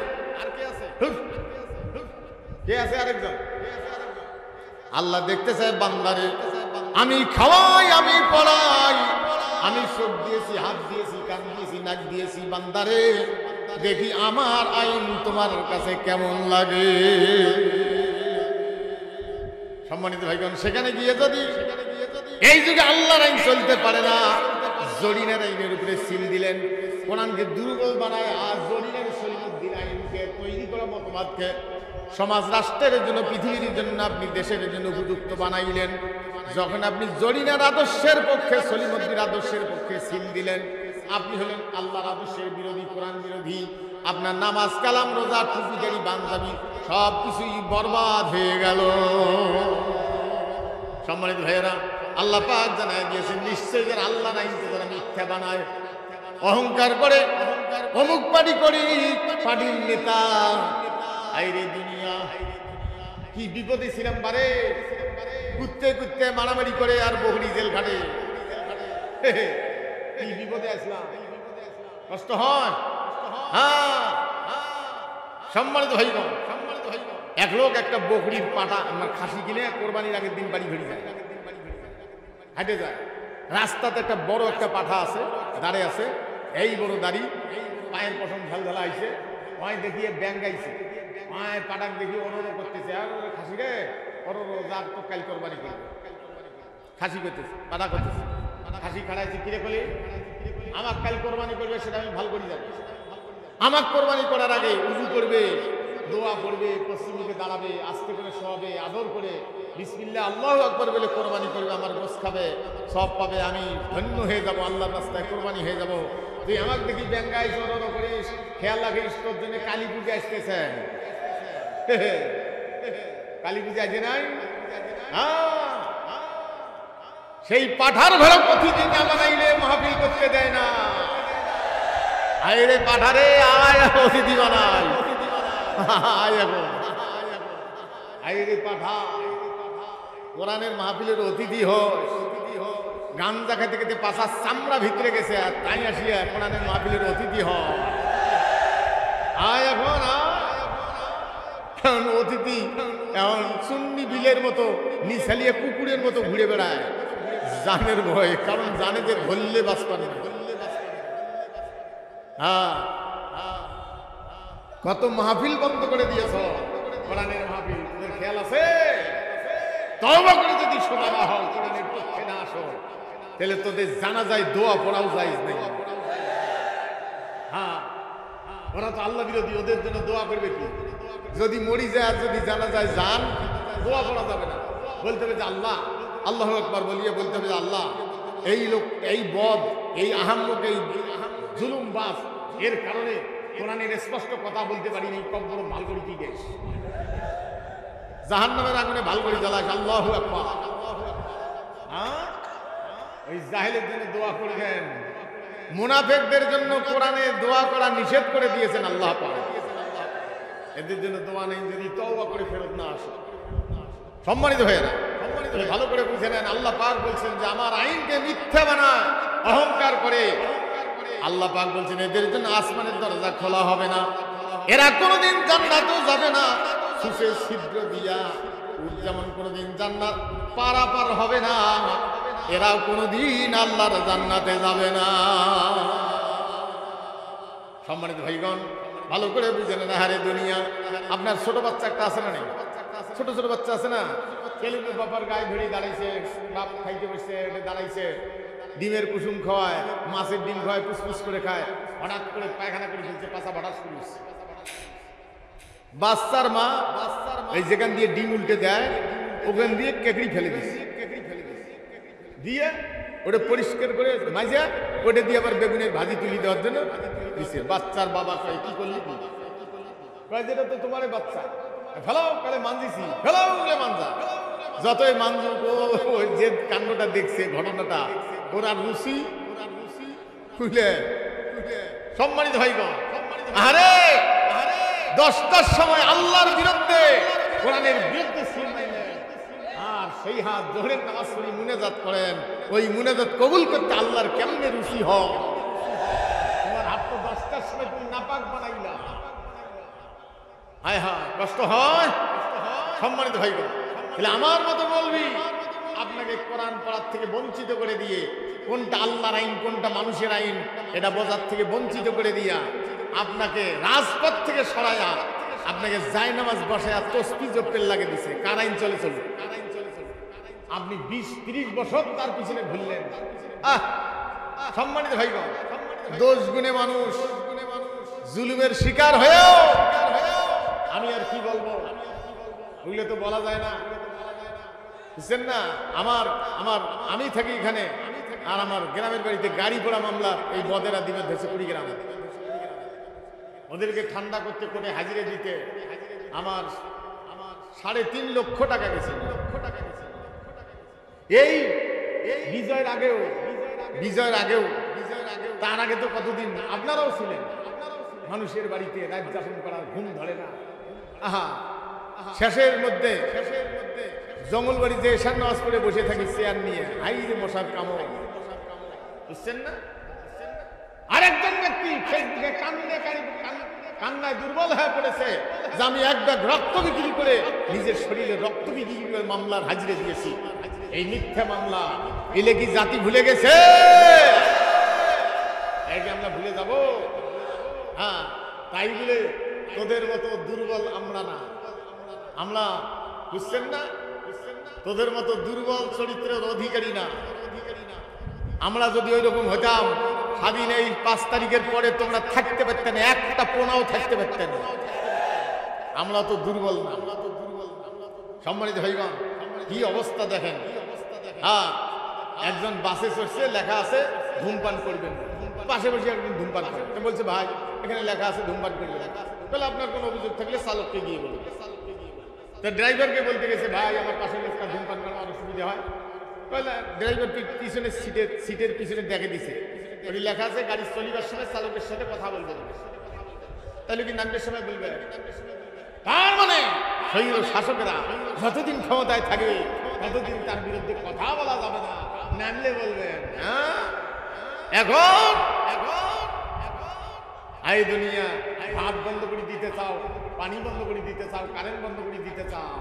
কে আছে আরেকজন? আল্লাহ দেখতে চায় বান্দারে, আমি খাওয়াই, আমি পড়াই, আমি চোখ দিয়েছি, হাত দিয়েছি, কান দিয়েছি, নাক দিয়েছি, বান্দারে দেখি আমার আইন তোমার কাছে কেমন লাগে। সম্মানিত ভাইগণ, সেখানে গিয়ে যদি এই যুগে আল্লাহর আইন চলতে পারে না, জরিনের আইনের উপরে সিল দিলেন, কোরআনকে দুর্বল বানায় আর জরিনের সলিমুদ্দিন আইনকে তৈরি করা মতবাদকে সমাজ রাষ্ট্রের জন্য, পৃথিবীর জন্য, আপনি দেশের জন্য উপযুক্ত বানাইলেন। যখন আপনি জরিনার আদর্শের পক্ষে, সলিমুদ্দিন আদর্শের পক্ষে সিল দিলেন, আপনি হলেন আল্লাহর আদর্শের বিরোধী, কোরআন বিরোধী। আপনার নামাজ, কালাম, রোজা, টুপি, দাড়ি, পাঞ্জাবি সব কিছুই বরবাদ হয়ে গেল। সম্মানিত ভাইয়েরা, আল্লাহ পাক জানায় দিয়েছেন, নিশ্চয় যারা আল্লাহর আইনকে যারা মিথ্যা বানায়, অহংকার করে, অমুক পার্টি করি, পার্টির নেতা, আইরে দুনিয়া কি বিপদে ছিলাম বারে, কুত্তে কুত্তে মারামারি করে আর বহুরি জেল খাটে, কি বিপদে আসলাম, কষ্ট হয়। হ্যাঁ, সম্মানিত ভাইগণ, এক লোক একটা বকরির পাটা খাসি কিনে কোরবানির আগের দিন বাড়ি ফিরে যায়, হাঁটে যায়, রাস্তাতে একটা বড় একটা পাঠা আছে, দাঁড়ে আছে, এই বড় দাড়ি, পায়ের পশম ঝালঝালা আইছে, পায়ে দেখিয়ে ব্যাং গাইছে, পায়ে পাটাক দেখিয়ে অনুরোধ করতেছে, আর খাসি রে অনুরোধ, যার তো কাল কোরবানি করবে, খাসি করতেছে, পাটা করতেছে, খাসি খাড়াইছে, কিরে কলি আমার কাল কোরবানি করবে, সেটা আমি ভালো করি যাবো, আমার কোরবানি করার আগে উজু করবে, দোয়া পড়বে, পশ্চিমকে দাঁড়াবে, আস্তে করে শোয়াবে, আদর করে বিসমিল্লাহ আল্লাহু আকবার বলে কোরবানি করবে, আমার গোশ খাবে, সব পাবে, আমি ধন্য হয়ে যাব, আল্লাহর রাস্তায় কোরবানি হয়ে যাব। তুই আমাকে দেখি ব্যাঙ্গাই জড়ো করিস, খেয়াল রাখিস, তোর জন্য কালী পূজা আসতেছে, কালী পূজা আছে নাই? সেই পাঠার ঘরে অতিথি না বানাইলে মাহফিল করতে দেয় না। আরে পাঠারে আয়, অতিথি বানাই, আয় এখন, আরে পাঠা কোরআনের মাহফিলের অতিথি হয়, গাঞ্জা খেতে খেতে পাশার চামড়া ভিতরে গেছে, আর তাই আসিয়া কোরআনের মাহফিলের অতিথি হয়। আয় এখন, অতিথি এখন সুন্নি বিলের মতো নিছালিয়ে কুকুরের মতো ঘুরে বেড়ায়, জানের ভয়ে, কারণ জানে যে ধরলে বাস পারে না। হ্যাঁ, কত মাহফিল বন্ধ করে দিয়েছ, কোরআনের মাহফিল, তোদের খেয়াল আছে? তওবা করে যদি শোনা না হয়, কোরআনের পক্ষে না আসো, তাহলে তোদের জানা যায় দোয়া পড়াও যায় নাই। হ্যাঁ, ওরা তো আল্লাহ বিরোধী, ওদের জন্য দোয়া করবে কি? যদি মরি যায় আর যদি জানা যায় জান, দোয়া পড়া যাবে না, বলতে হবে যে আল্লাহ, আল্লাহু আকবার বলিয়ে বলতে হবে যে আল্লাহ, এই লোক, এই বদ, এই আহাম্মক, এই জুলুমবাজ, এর কারণে কোরআনের স্পষ্ট কথা বলতে পারি নাই, কম বড় ভালগড়ি কি দেশ, জাহান্নামের আগুনে ভালগড়ি জ্বালাস, আল্লাহু আকবার। হ্যাঁ, ওই জাহেলের জন্য দোয়া করবেন, মুনাফিকদের জন্য কোরআনে দোয়া করা নিষেধ করে দিয়েছেন আল্লাহ পাক, এদের জন্য দোয়া নেই যদি তওবা করে ফেরত না আসে। সম্মানিত ভাইয়েরা, ভালো করে বুঝে নেন, আল্লাহ পাক বলছেন যে আমার আইনকে মিথ্যা বানায়, অহংকার করে, আল্লাহ পাক বলছেন এদের জন্য আসমানের দরজা খোলা হবে না, এরা কোনোদিন জান্নাতেও যাবে না, সুসে ছিদ্র দিয়া যেমন কোনোদিন জান্নাত পারাপার হবে না, এরাও কোনোদিন আল্লাহর জান্নাতে যাবে না। সম্মানিত ভাইগণ, ভালো করে বুঝে নেন, হারে দুনিয়া, আপনার ছোট বাচ্চা একটা আছে না, নেই? ছোট ছোট বাচ্চা আছে না, কেলিমের বাবার গায়ে ধরে দাঁড়াইছে, বাপ খাইতে বসছে, দাঁড়াইছে, ডিমের কুসুম খাওয়ায়, মাছের ডিম খাওয়ায়, পুসপুস করে খায়, হঠাৎ করে পায়খানা করে ফেলছে, পাছা হঠাৎ করে বাচ্চার মা এই যেখান দিয়ে ডিম উল্টে দেয়, ওখান দিয়ে কেকড়ি ফেলে দিচ্ছে, দিয়ে ওটা পরিষ্কার করে মাইজা ওটা দিয়ে আবার বেগুনের ভাজি তুলি দেওয়ার জন্য দিচ্ছে। বাচ্চার বাবা কয় কি করলি, কয় যেটা তো তোমার বাচ্চা, ফেলাও, কালে মানজিছি, ফেলাও বলে মানজা, যতই মানজুক, যে কাণ্ডটা দেখছে, ঘটনাটা ওরা রুচি খুলে। সম্মানিত ভাইগণ, আরে 10টার সময় আল্লাহর বিরুদ্ধে, কোরআনের বিরুদ্ধে আর সেই হাত জোহরের নামাজ পড়ি মুনাজাত করেন, ওই মুনাজাত কবুল করতে আল্লাহর কেমনে রুচি হয়। তোমার হাত তো 10টার সময় তুমি নাপাক বানাইলা, হায় হায় কষ্ট হয়। সম্মানিত ভাইগণ, তাহলে আমার মতো বলবি আপনাকে কোরআন পড়ার থেকে বঞ্চিত করে দিয়ে, কোনটা আল্লাহর আইন কোনটা মানুষের আইন এটা বোঝার থেকে বঞ্চিত করে দিয়া, আপনাকে রাজপথ থেকে সরাইয়া আপনাকে জায়নামাজ বসায়া তসবিহ জপের লাগে দিছে। কার আইন চলে চলে? আপনি 20-30 বছর তার পিছনে ঘুরলেন। সম্মানিত ভাইগণ, দোষ গুণে মানুষ জুলুমের শিকার হয়েও আমি আর কি বলবো, ওগুলো তো বলা যায় না, বুঝছেন না। আমি থাকি এখানে, আর আমার গ্রামের বাড়িতে গাড়ি পোড়া মামলা এই বদেরা দিনে ধরেছে কুড়িগ্রামে। ওদেরকে ঠান্ডা করতে করে হাজিরে দিতে আমার 3.5 লক্ষ টাকা গেছে। এই বিজয়ের আগেও তার আগে তো কতদিন আপনারাও ছিলেন, মানুষের বাড়িতে রাত যাপন করার ঘুম ধরে না। শেষের মধ্যে জঙ্গল বাড়িতে এশার নামাজ পড়ে বসে থাকি চেয়ার নিয়ে, হাইরে মশার কামড়, বুঝছেন না। আরেকজন ব্যক্তি ফেসবুকে কান্নায় দুর্বল হয়ে পড়েছে যে আমি এক ব্যাগ রক্ত বিক্রি করে, নিজের শরীরে রক্ত বিক্রি করে মামলার হাজিরে দিয়েছি। এই মিথ্যা মামলা, এলে কি জাতি ভুলে গেছে? এই যে আমরা ভুলে যাব? হ্যাঁ, তাই বলে তোদের মতো দুর্বল আমরা না, আমরা, বুঝছেন না, তোদের মতো দুর্বল চরিত্রের অধিকারী না। আমরা যদি ওই রকম হতাম, স্বাধীন এই 5 তারিখের পরে তোমরা থাকতে পারতেন, একটা পোনাও থাকতে পারতেন। আমরা তো দুর্বল না। সম্মানিত ভাইগণ, কি অবস্থা দেখেন। হ্যাঁ, একজন বাসে চড়ছে, লেখা আছে ধূমপান করবেন, পাশে বসে একজন ধূমপান করে, বলছে ভাই এখানে লেখা আছে ধূমপান করবেন, তাহলে আপনার কোনো অভিযোগ থাকলে চালককে গিয়ে বলুন। তো ড্রাইভারকে বলতে গেছে ভাই আমার পাশে লোকটা ধূমপান করার আমার অসুবিধা হয়, ড্রাইভার পিছনে সিটের পিছনে দেখে দিছে, ওই লেখা আছে গাড়ি চলিবার সময় চালকের সাথে কথা বলবে, তাহলে কি নামবার সময় বলবে? তার মানে শহীদ শাসকেরা যতদিন ক্ষমতায় থাকবে ততদিন তার বিরুদ্ধে কথা বলা যাবে না, নামলে বলবেন। হ্যাঁ, এখন এই দুনিয়া ভাত বন্ধ করে দিতে চাও, পানি বন্ধ করে দিতে চাও, কারেন্ট বন্ধ করে দিতে চাও।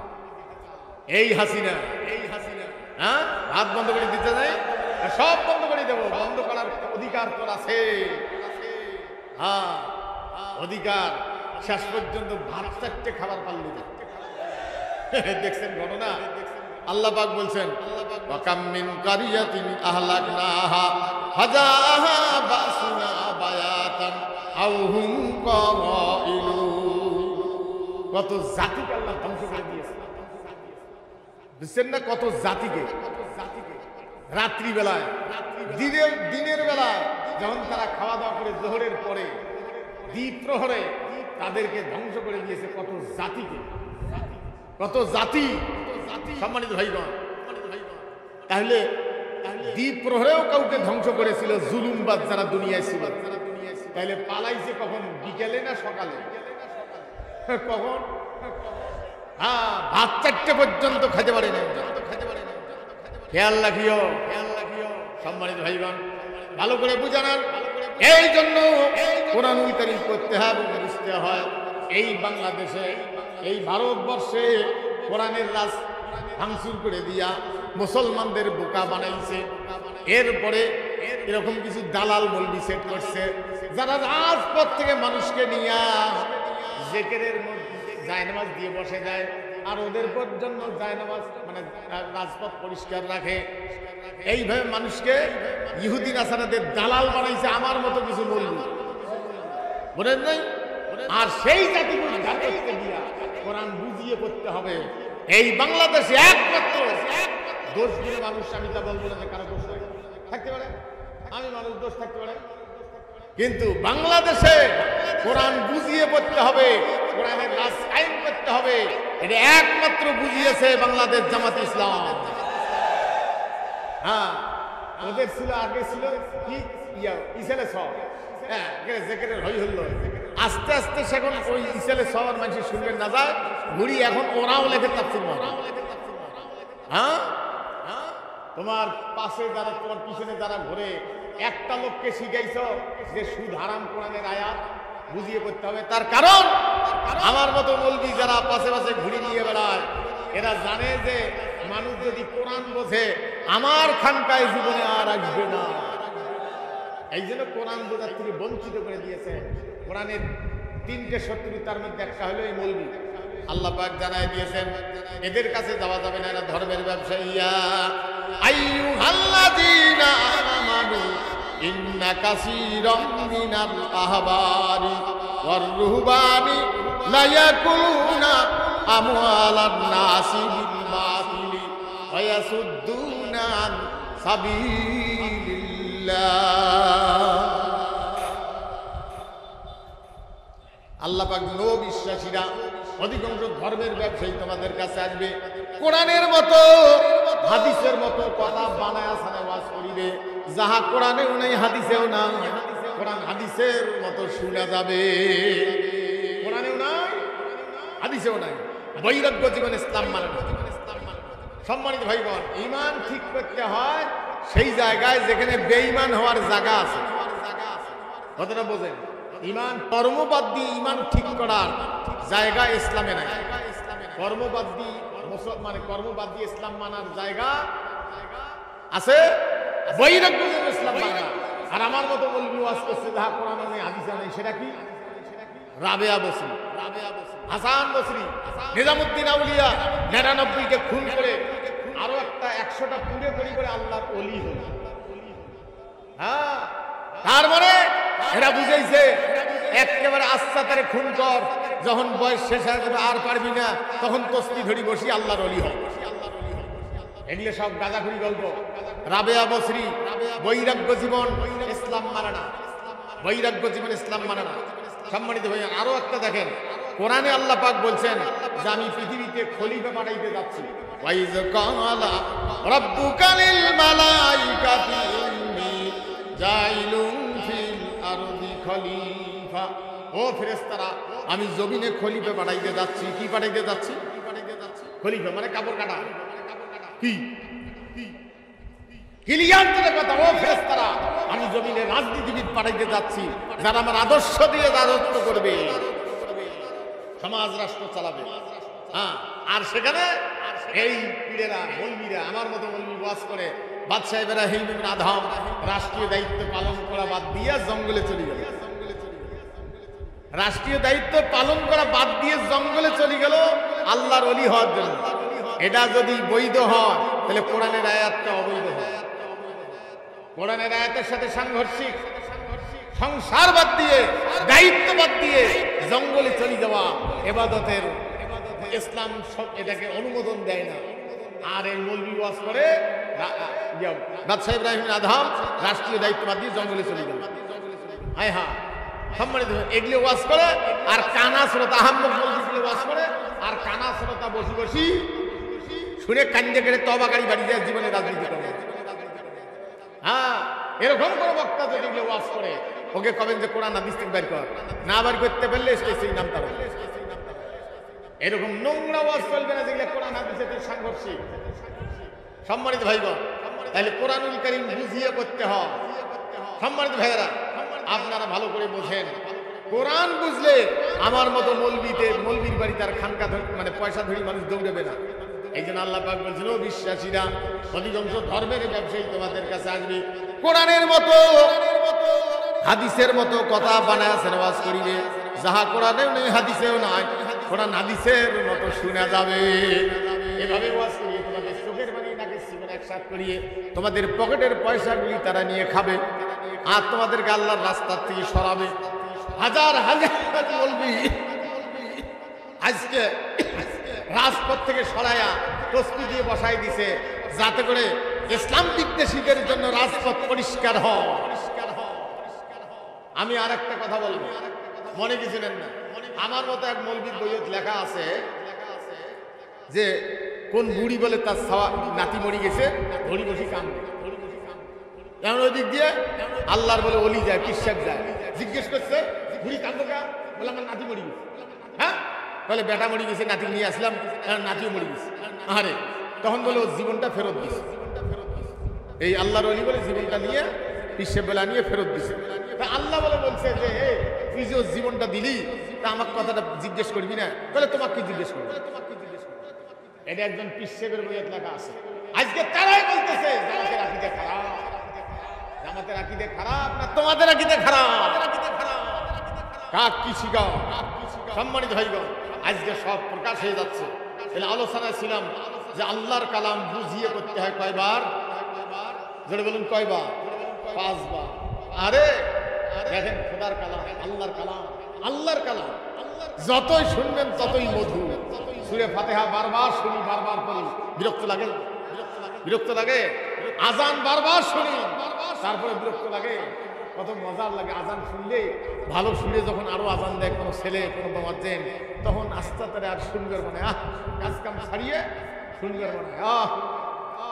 এই হাসিনা হ্যাঁ, ভাত বন্ধ করে দিতে চাই, সব বন্ধ করে দেবো। বন্ধ করার অধিকার তোর আছে। হ্যাঁ, অধিকার। শেষ পর্যন্ত ভাত 4টে খাবার পারলি না। দেখছেন ঘটনা? আল্লাহ পাক বলছেন ওয়াকাম মিন কারিয়াতিন আহলাকনাহা ফাজাআহা বাসুনা বায়াতান আও হুম কারাইলুন। কত জাতিকে আল্লাহ ধ্বংস করে দিয়েছে, বুঝছেন না? কত জাতিকে রাত্রিবেলায়, দিনের বেলায় যখন তারা খাওয়া দাওয়া করে জোহরের পরে দ্বীপ প্রহরে তাদেরকে ধ্বংস করে দিয়েছে। কত জাতিকে, কত জাতি। সম্মানিত ভাইগণ, তাহলে দ্বীপ প্রহরেও কাউকে ধ্বংস করেছিল জুলুমবাদ যারা দুনিয়ায় ছিল। তাহলে পালাইছে কখন? বিকেলে না সকালে? কখন? হ্যাঁ, ভাত 4টে পর্যন্ত খেতে পারে না। খেয়াল রাখিও সম্মানিত ভাইগণ, ভালো করে বুঝানান। এই জন্য কোরআনুল কারীম পড়তে হবে, বুঝতে হয়। এই বাংলাদেশে, এই ভারতবর্ষে কোরআনের রাজ ভাঙচুর করে দিয়া মুসলমানদের বোকা বানাইছে। এরপরে এরকম কিছু দালাল মৌলবি সেট করছে, যারা রাজপথ থেকে মানুষকে নিয়ে জিকিরের মধ্যে জায়নামাজ দিয়ে বসে যায়, আর ওদের জন্য জায়নামাজ মানে রাজপথ পরিষ্কার রাখে। এইভাবে মানুষকে ইহুদি নাসারাদের দালাল বানাইছে। আমার মতো কিছু বলবি বোঝেন নাই? আর সেই জাতিকে উদ্ধার করতে গিয়া কোরআন বুঝিয়ে পড়তে হবে। এই বাংলাদেশে একমাত্র দোষ দিয়ে মানুষ, আমি তা বলবো না যে কারো দোষ থাকতে পারে, আমি মানুষ দোষ থাকতে পারে, কিন্তু বাংলাদেশে কোরআন বুঝিয়ে পড়তে হবে, কোরআনের রাজ কায়েম করতে হবে। এটা একমাত্র বুঝিয়েছে বাংলাদেশ জামাতে ইসলাম। হ্যাঁ, ওদের ছিল, আগে ছিল কি ইসেলে সব, হ্যাঁ জেকেরের হই হল। আস্তে আস্তে সেখন ওই ইসেলে সবার মানুষ শুনবেন না যায় ঘুরি, এখন ওরাও লেখে তাফসীর মাহফিল। হ্যাঁ, তোমার পাশে যারা, তোমার পিছনে যারা ঘুরে, একটা লোককে শিখাইছ যে সুদ হারাম কোরআনের আয়াত বুঝিয়ে করতে হবে। তার কারণ আমার মতো মৌলবি যারা পাশে পাশে ঘুরে নিয়ে বেড়ায়, এরা জানে যে মানুষ যদি কোরআন বোঝে আমার খানকায় জীবনে আর আসবে না। এই জন্য কোরআন বোঝার থেকে বঞ্চিত করে দিয়েছে। কোরআনের 3টে শত্রু, তার মধ্যে একটা হলো এই মৌলবি। আল্লাহ পাক জানায় দিয়েছেন এদের কাছে যাওয়া যাবে না, এরা ধর্মের ব্যবসায়ীরা। আইয়ুহাল্লাযীনা আমানু ইন্না কাসীরাম মিনাল আহবারি ওয়ার রুহবানি লা ইয়াকুলুনা আমওয়ালান নাসি বিল বাতিলি ওয়া ইয়াসুদ্দুনা আন সাবিলিল্লাহ। আল্লাহ পাক নো বিশ্বাসীরা অধিকাংশ ধর্মের ব্যবসায়ী তোমাদের কাছে আসবে, কোরআনের মতো হাদিসের মতো কথা বানায় সানায় ওয়াজ করিবে, যাহা কোরআনেও নাই হাদিসেও না। কোরআন হাদিসের মতো শোনা যাবে, কোরআনেও নাই হাদিসেও নাই। বৈরাগ্য জীবন ইসলাম মানে না। সম্মানিত ভাইগণ, ঈমান ঠিক করতে হয় সেই জায়গায় যেখানে বেঈমান হওয়ার জায়গা আছে। কথাটা বোঝেন? ঈমান কর্মবাদ দিয়ে ঈমান ঠিক করার জায়গা ইসলামে নাই। কর্মবাদ দিয়ে মুসলমান, কর্মবাদ দিয়ে ইসলাম মানার জায়গা আছে বৈরাগ্য জীবন ইসলাম মানা। আর আমার মতো মৌলবি ওয়াজ করছে যাহা কোরআনে নেই হাদিসে নেই, সেটা কি? রাবেয়া বসরি, হাসান বসরি, নিজামুদ্দিন আউলিয়া 99কে খুন করে আরো একটা 100টা পুরে করে আল্লাহর ওলি হল। হ্যাঁ, তার মানে এরা বুঝাইছে একেবারে আচ্ছা তারে খুন কর, যখন বয়স শেষ হয়ে যাবে আর পারবি না, তখন তসবি ধরি বসি আল্লাহর ওলি হল। এগুলো সব গাঁজাখুরি গল্প। রাবেয়া বসরি বৈরাগ্য জীবন ইসলাম মানে না, বৈরাগ্য জীবন ইসলাম মানে না। সম্মানিত ভাই, আরো একটা দেখেন, কোরআনে আল্লাহ পাক বলছেন যে আমি পৃথিবীতে খলিফা পাঠাইতে যাচ্ছি। ওয়াইজ কালা রাব্বুকা লিল মালাইকাতি ইন্নী জাইলুন ফিল আরদি খলিফা। ও ফেরেশতারা, আমি জমিনে খলিফা পাঠাইতে যাচ্ছি। কি পাঠাইতে যাচ্ছি? খলিফা মানে কাপড় কাটা। কি ক্লিয়ার করে কথা। ও ফেরেশতারা, আমি জমিনে রাজনীতিবিদ পাঠাইতে যাচ্ছি যারা আমার আদর্শ দিয়ে রাজত্ব করবে, সমাজ রাষ্ট্র চালাবে। হ্যাঁ, আর সেখানে এই পীরেরা মৌলবীরা আমার মতো মৌলবী ওয়াজ করে বাদশাহ ইব্রাহিম ইবনে আদম রাষ্ট্রীয় দায়িত্ব পালন করা বাদ দিয়ে জঙ্গলে চলে গেল। রাষ্ট্রীয় দায়িত্ব পালন করা বাদ দিয়ে জঙ্গলে চলে গেল আল্লাহর ওলি হওয়ার জন্য। এটা যদি বৈধ হয় তাহলে কোরআনের আয়াতটা অবৈধ হয়। কোরআনের আয়াতের সাথে সাংঘর্ষিক। সংসার বাদ দিয়ে, দায়িত্ব বাদ দিয়ে জঙ্গলে চলে যাওয়া ইবাদতের ইসলাম এটাকে অনুমোদন দেয় না। আর এই মৌলবি ওয়াজ করে বাদশাহ ইব্রাহিম ইবনে আদম রাষ্ট্রীয় দায়িত্ব বাদ দিয়ে জঙ্গলে চলে গেল। হ্যাঁ হ্যাঁ, সম্মানিত এগুলো ওয়াজ করে আর কানা শ্রোতা আহম্মদ মৌলবি ওয়াজ করে আর কানা শ্রোতা বসি বসি শুনে কান্দে কেটে তবাকারী বাড়ি যায় জীবনে রাজনীতি করে। হ্যাঁ, এরকম কোনো বক্তা যদি এগুলো ওয়াজ করে ওকে কবেন যে কোরআন হাদিস থেকে বের কর, না বের করতে পারলে সেই নামটা হবে। এরকম নোংরা ওয়াজ চলবে না যেগুলো কোরআন হাদিসের সাংঘর্ষিক। সম্মানিত ভাইগণ, তাহলে কোরআনুল কারীম বুঝিয়ে করতে হয়। সম্মানিত ভাইয়েরা, আপনারা ভালো করে বোঝেন, কোরআন বুঝলে আমার মতো মৌলবীর বাড়ি তার খানকা মানে পয়সা ধরি মানুষ দৌড়বে না। এই জন্য আল্লাহ পাক বলছেন, ও বিশ্বাসীরা, অধিকাংশ ধর্মের ব্যবসায়ী তোমাদের কাছে আসবে, কোরআনের মতো হাদিসের মতো কথা বানায় ওয়াজ করিবে, যাহা কোরআনেও নেই হাদিসেও নাই, কোরআন হাদিসের মতো শোনা যাবে। এভাবে ওয়াজ করিয়ে তোমাদের চোখের বাণী নাকের জীবন একসাথ করিয়ে তোমাদের পকেটের পয়সাগুলি তারা নিয়ে খাবে আর তোমাদেরকে আল্লাহর রাস্তার থেকে সরাবে। হাজার হাজার বলবি আজকে রাজপথ থেকে সরাইয়া তসবি দিয়ে বসাই দিছে যাতে করে ইসলাম বিদ্বেষীদের জন্য রাজপথ পরিষ্কার হয়। আমি আর একটা কথা বলবো, মনে কিছুলেন না, আমার মতো এক মৌলবীর বইয়ত লেখা আছে যে কোন বুড়ি বলে তার নাতি মরি গেছে, ধরি বসি কান্দে। এমন ওই দিক দিয়ে আল্লাহর বলে অলি যায়, কিসের যায়, জিজ্ঞেস করছে বুড়ি কান্দো কা? বলে আমার নাতি মরি গেছে। হ্যাঁ, বলে বেটা মরি গেছে, নাতি নিয়ে আসলাম, নাতিও মরি গেছে। আরে তখন বলে ও জীবনটা ফেরত দিছে। এই আল্লাহর ওলি বলে জীবনটা নিয়ে পিসে বেলা নিয়ে ফেরত দিছে। তা আল্লাহ বলে বলছে যে তুই যে ওর জীবনটা দিলি, তা আমার কথাটা জিজ্ঞেস করবি না? বলে তোমাকে কি জিজ্ঞেস করবি? এটা একজন পিসেবের বইয়ের লেখা আছে। আজকে তারাই বলতেছে জামাতের আকীদা খারাপ, জামাতের আকীদা খারাপ না তোমাদের আকীদা খারাপ। কাক কি শিখাও? সম্মানিত ভাইগণ, আজকে সব প্রকাশ হয়ে যাচ্ছে। তাহলে আলোচনায় ছিলাম যে আল্লাহর কালাম বুঝিয়ে করতে হয় কয়বার? যেটা বলুন কয়বার? 5 বার। আরে দেখেন খোদার কালাম, আল্লাহর কালাম, আল্লাহর কালাম যতই শুনবেন ততই মধু। সূরা ফাতিহা বারবার শুনি, বারবার পড়ি, বিরক্ত লাগে? বিরক্ত লাগে? আজান বারবার শুনি, তারপরে বিরক্ত লাগে? কত মজার লাগে আজান শুনলে। ভালো শুনলে যখন আরো আজান দেয় কোনো ছেলে, কোনো মুয়াজ্জিন, তখন আস্তে আস্তে আর শুনবার মনে, কাজ কাম ছাড়িয়ে শুনবার মনে।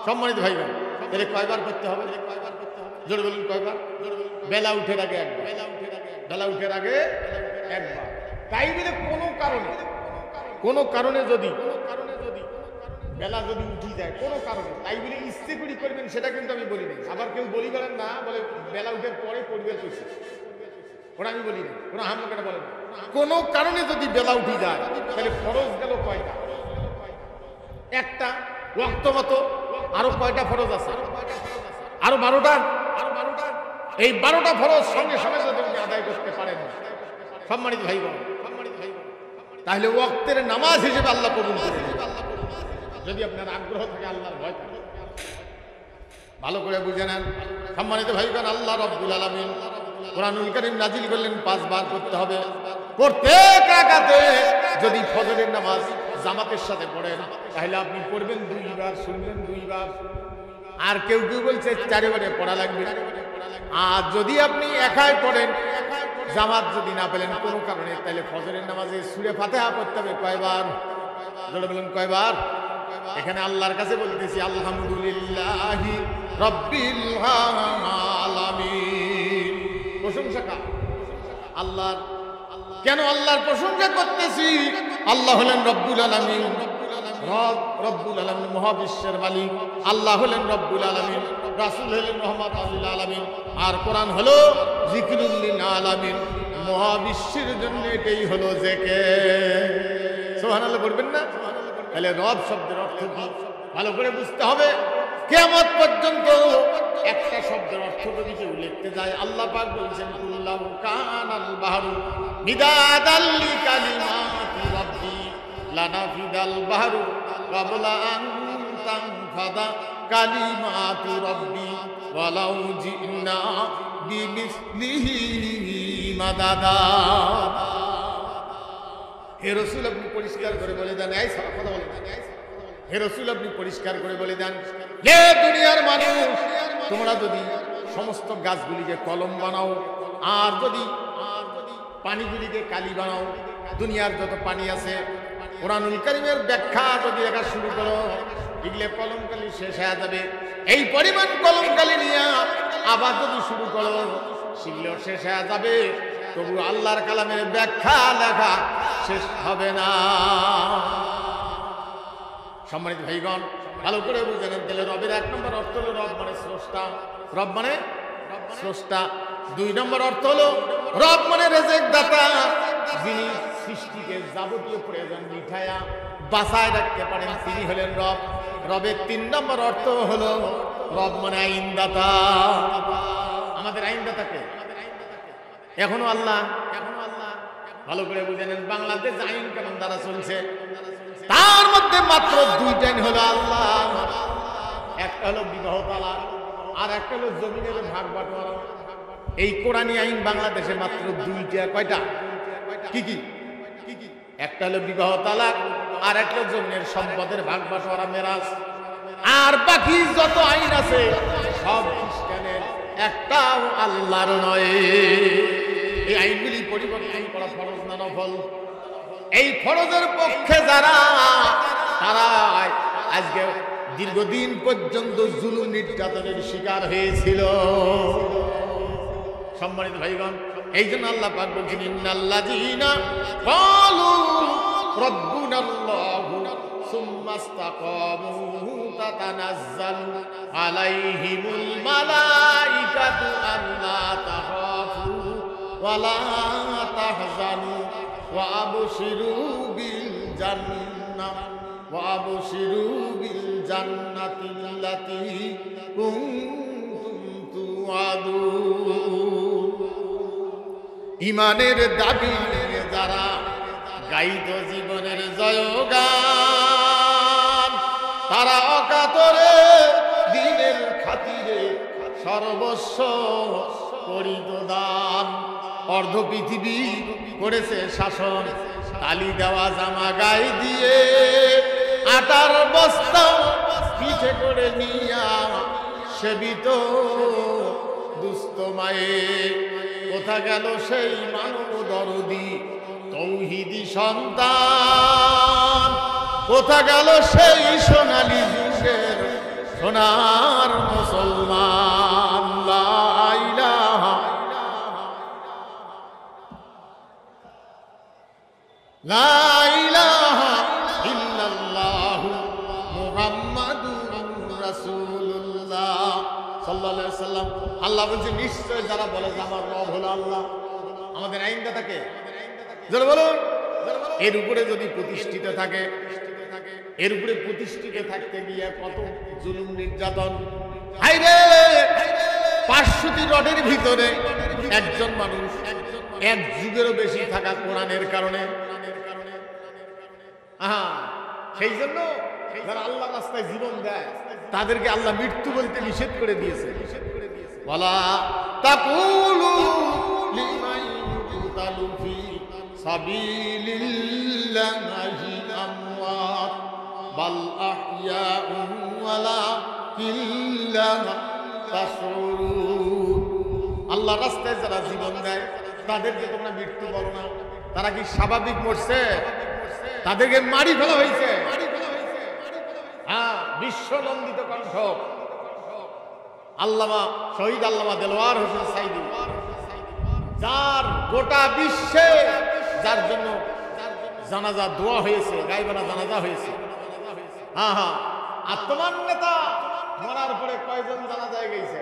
সম্মানিত ভাইগণ, তাহলে কয়বার করতে হবে? জোরে বলুন কয়বার? বেলা উঠের আগে একবার, বেলা উঠের আগে একবার। তাই বলে কোনো কারণে যদি বেলা যদি উঠি যায় কোনো কারণে, তাই বলে ইচ্ছে করি করবেন সেটা কিন্তু আমি বলি নাই। আবার কেউ বলি বলেন না, বলে বেলা উঠের পরে পরিবেশ করছে, ওরা আমি বলি না, কোনো হামলাটা বলেন। কোনো কারণে যদি বেলা উঠি যায় তাহলে ফরজ গেল কয়টা? একটা। ওয়াক্ত মতো আরো কয়টা ফরজ আছে? আরো 12টা। এই 12টা ফরজ সঙ্গে সঙ্গে যদি আপনি আদায় করতে পারেন, সম্মানিত ভাইগণ, তাহলে ওয়াক্তের নামাজ হিসেবে আল্লাহ কবুল করে নেবেন। যদি আপনার আগ্রহ থাকে, আল্লাহর ভয় থাকে, ভালো করে বুঝে নেন। সম্মানিত ভাইগণ, আল্লাহ রাব্বুল আলামিন কোরআনুল কারীম নাজিল করলেন 5 বার করতে হবে। প্রত্যেক রাকাতে যদি ফজরের নামাজ জামাতের সাথে পড়েন তাহলে আপনি পড়বেন 2 বার, শুনবেন 2 বার। আর কেউ কেউ বলছে 4 বারে পড়া লাগবে। আর যদি আপনি একাই পড়েন, জামাত যদি না পেলেন কোনো কারণে, তাহলে ফজরের নামাজে সূরা ফাতিহা পড়তে হবে কয়বার? জোরে বলেন কয়বার? এখানে আল্লাহর কাছে বলতেছি আলহামদুলিল্লাহি রাব্বিল আলামিন। প্রশংসা কার? আল্লাহর। কেন আল্লাহর প্রশংসা করতেছি? আল্লাহ হলেন রব্বুল আলামিন, রব্বুল আলামিন মহাবিশ্বের মালিক। আল্লাহ হলেন রব্বুল আলামিন, রাসূল হলেন রহমাতুল লিল আলামিন, আর কোরআন হলো যিকরুল লিল আলামিন। মহাবিশ্বের জন্য এটাই হলো জিকির। সুবহানাল্লাহ বলবেন না? তাহলে রব শব্দের অর্থ কি ভালো করে বুঝতে হবে। কিয়ামত পর্যন্ত একটা শব্দের অর্থ যদি কেউ লিখতে যায়, আল্লাহ পাক বলেছেন কুল্লাহু কানাল বাহরু মিদাদাল লিকালিমাতি রাব্বি লানাফিদাল বাহরু ক্বাবলা আন তানফাদা কালিমাতু রাব্বি ওয়ালাউ জিনা বিমিসলিহি মাদাদা। হে রাসূল, আপনি পরিষ্কার করে বলে দেন, এই কথা বলেন, হে রাসূল আপনি পরিষ্কার করে বলে দেন, হে দুনিয়ার মানুষ, তোমরা যদি সমস্ত গাছগুলিকে কলম বানাও আর যদি পানিগুলিকে কালি বানাও, দুনিয়ার যত পানি আছে কোরআনুল কারীমের ব্যাখ্যা যদি লেখা শুরু করো, এগুলো কলম কালি শেষ হয়ে যাবে। এই পরিমাণ কলম কালি নিয়ে আবার যদি শুরু করো, সেগুলো শেষ হয়ে যাবে, তবু আল্লাহর কালামের ব্যাখ্যা লেখা শেষ হবে না। সম্মানিত ভাইগণ, ভালো করে বুঝে নেন। তাহলে রবের 1 নম্বর অর্থ হলো রব মানে স্রষ্টা। রব মানে স্রষ্টা। 2 নম্বর অর্থ হলো রব মানে রিজিক দাতা, যিনি সৃষ্টিকে যাবতীয় প্রয়োজন মিটায়া বাঁচায় রাখতে পারেন, তিনি হলেন রব। রবের 3 নম্বর অর্থ হলো রব মানে আইনদাতা। আমাদের আইনদাতাকে এখনো আল্লাহ। ভালো করে বুঝে নেন, বাংলাদেশ আইন কেমন দ্বারা চলছে, তার মধ্যে মাত্র 2টা আইন হলো আল্লাহ। একটা হলো বিবাহ তালাক, আর একটা হলো জমিনের ভাগ বাটোয়ারা। এই কোরআনী আইন বাংলাদেশে মাত্র 2টা। কয়টা? কি কি? একটা হলো বিবাহ তালাক, আর একটা জমিনের সম্পদের ভাগ বাটোয়ারা, মেরাজ। আর বাকি যত আইন আছে সব খ্রিস্টানের, একটাও আল্লাহর নয়। এই আইনগুলি পরিবর্তন করা ফরজ না নফল? এই ফরজের পক্ষে যারা, তারা আজকে দীর্ঘদিন পর্যন্ত জুলুম নির্যাতনের শিকার হয়েছিল। সম্মানিত ভাইগণ, এই জন্য আল্লাহ পাক বলছেন ইন্নাল্লাযীনা ক্বালু রাব্বুনাল্লাহু সুম্মাস্তাকামু তাতানাজ্জালু আলাইহিমুল মালাইকাতু আল্লা তাখাফু ওয়া লা তাহজানু ওয়া আবশিরু বিল জান্নাহ ওয়া আবশিরু বিল জান্নাতিল্লাতী কুনতুম তুআদুন। ইমানের দাবি নিয়ে যারা গাইত জীবনের জয়গান, তারা অকাতরে দিনের খাতিরে সর্বস্ব করিত দান। অর্ধ পৃথিবী করেছে শাসন, তালি দেওয়া জামা গায়ে দিয়ে, আটার বস্তা পিঠে করে নিয়া সেবিত দুস্থ মায়ে। কোথা গেল সেই মানব দরদি তৌহিদি সন্তান? কোথা গেল সেই সোনালী যুগের সোনার মুসলমান? লা ইলাহা লা ইলাহা ইল্লাল্লাহু মুহাম্মাদুর রাসূলুল্লাহ সাল্লাল্লাহু আলাইহি ওয়াসাল্লাম। আল্লাহ বলছে নিশ্চয় যারা বলে যে আমার রব হলো আল্লাহ, আমাদের আইনদাতাকে যারা বলুন, এর উপরে যদি প্রতিষ্ঠিত থাকে, এর উপরে প্রতিষ্ঠিত থাকতে গিয়ে কত জুলুম নির্যাতন। হায়রে 500টি রডের ভিতরে একজন মানুষ এক যুগেরও বেশি থাকা কোরআনের কারণে। সেই জন্য যারা আল্লাহ রাস্তায় জীবন দেয় তাদেরকে আল্লাহ মৃত্যু বলতে নিষেধ করে দিয়েছে। ওয়ালা তাকুলু লিমান ইউকতালু ফি সাবিলিল্লাহি আমওয়াত বাল আহইয়াউন ওয়ালাকিন লা তাশউরুন। আল্লাহ রাস্তায় যারা জীবন দেয় তাদেরকে তোমরা মৃত্যু বলো না। তারা কি স্বাভাবিক মরছে? তাদেরকে মারি ফেলা হয়েছে। হ্যাঁ, বিশ্বনন্দিত কণ্ঠ আল্লামা শহীদ আল্লামা দেলোয়ার হোসেন সাইদি, যার গোটা বিশ্বে যার জন্য জানাজা দোয়া হয়েছে, গাইবানা জানাজা হয়েছে। হ্যাঁ হ্যাঁ, আর তোমার নেতা মরার পরে কয়জন জানাজায় গেছে?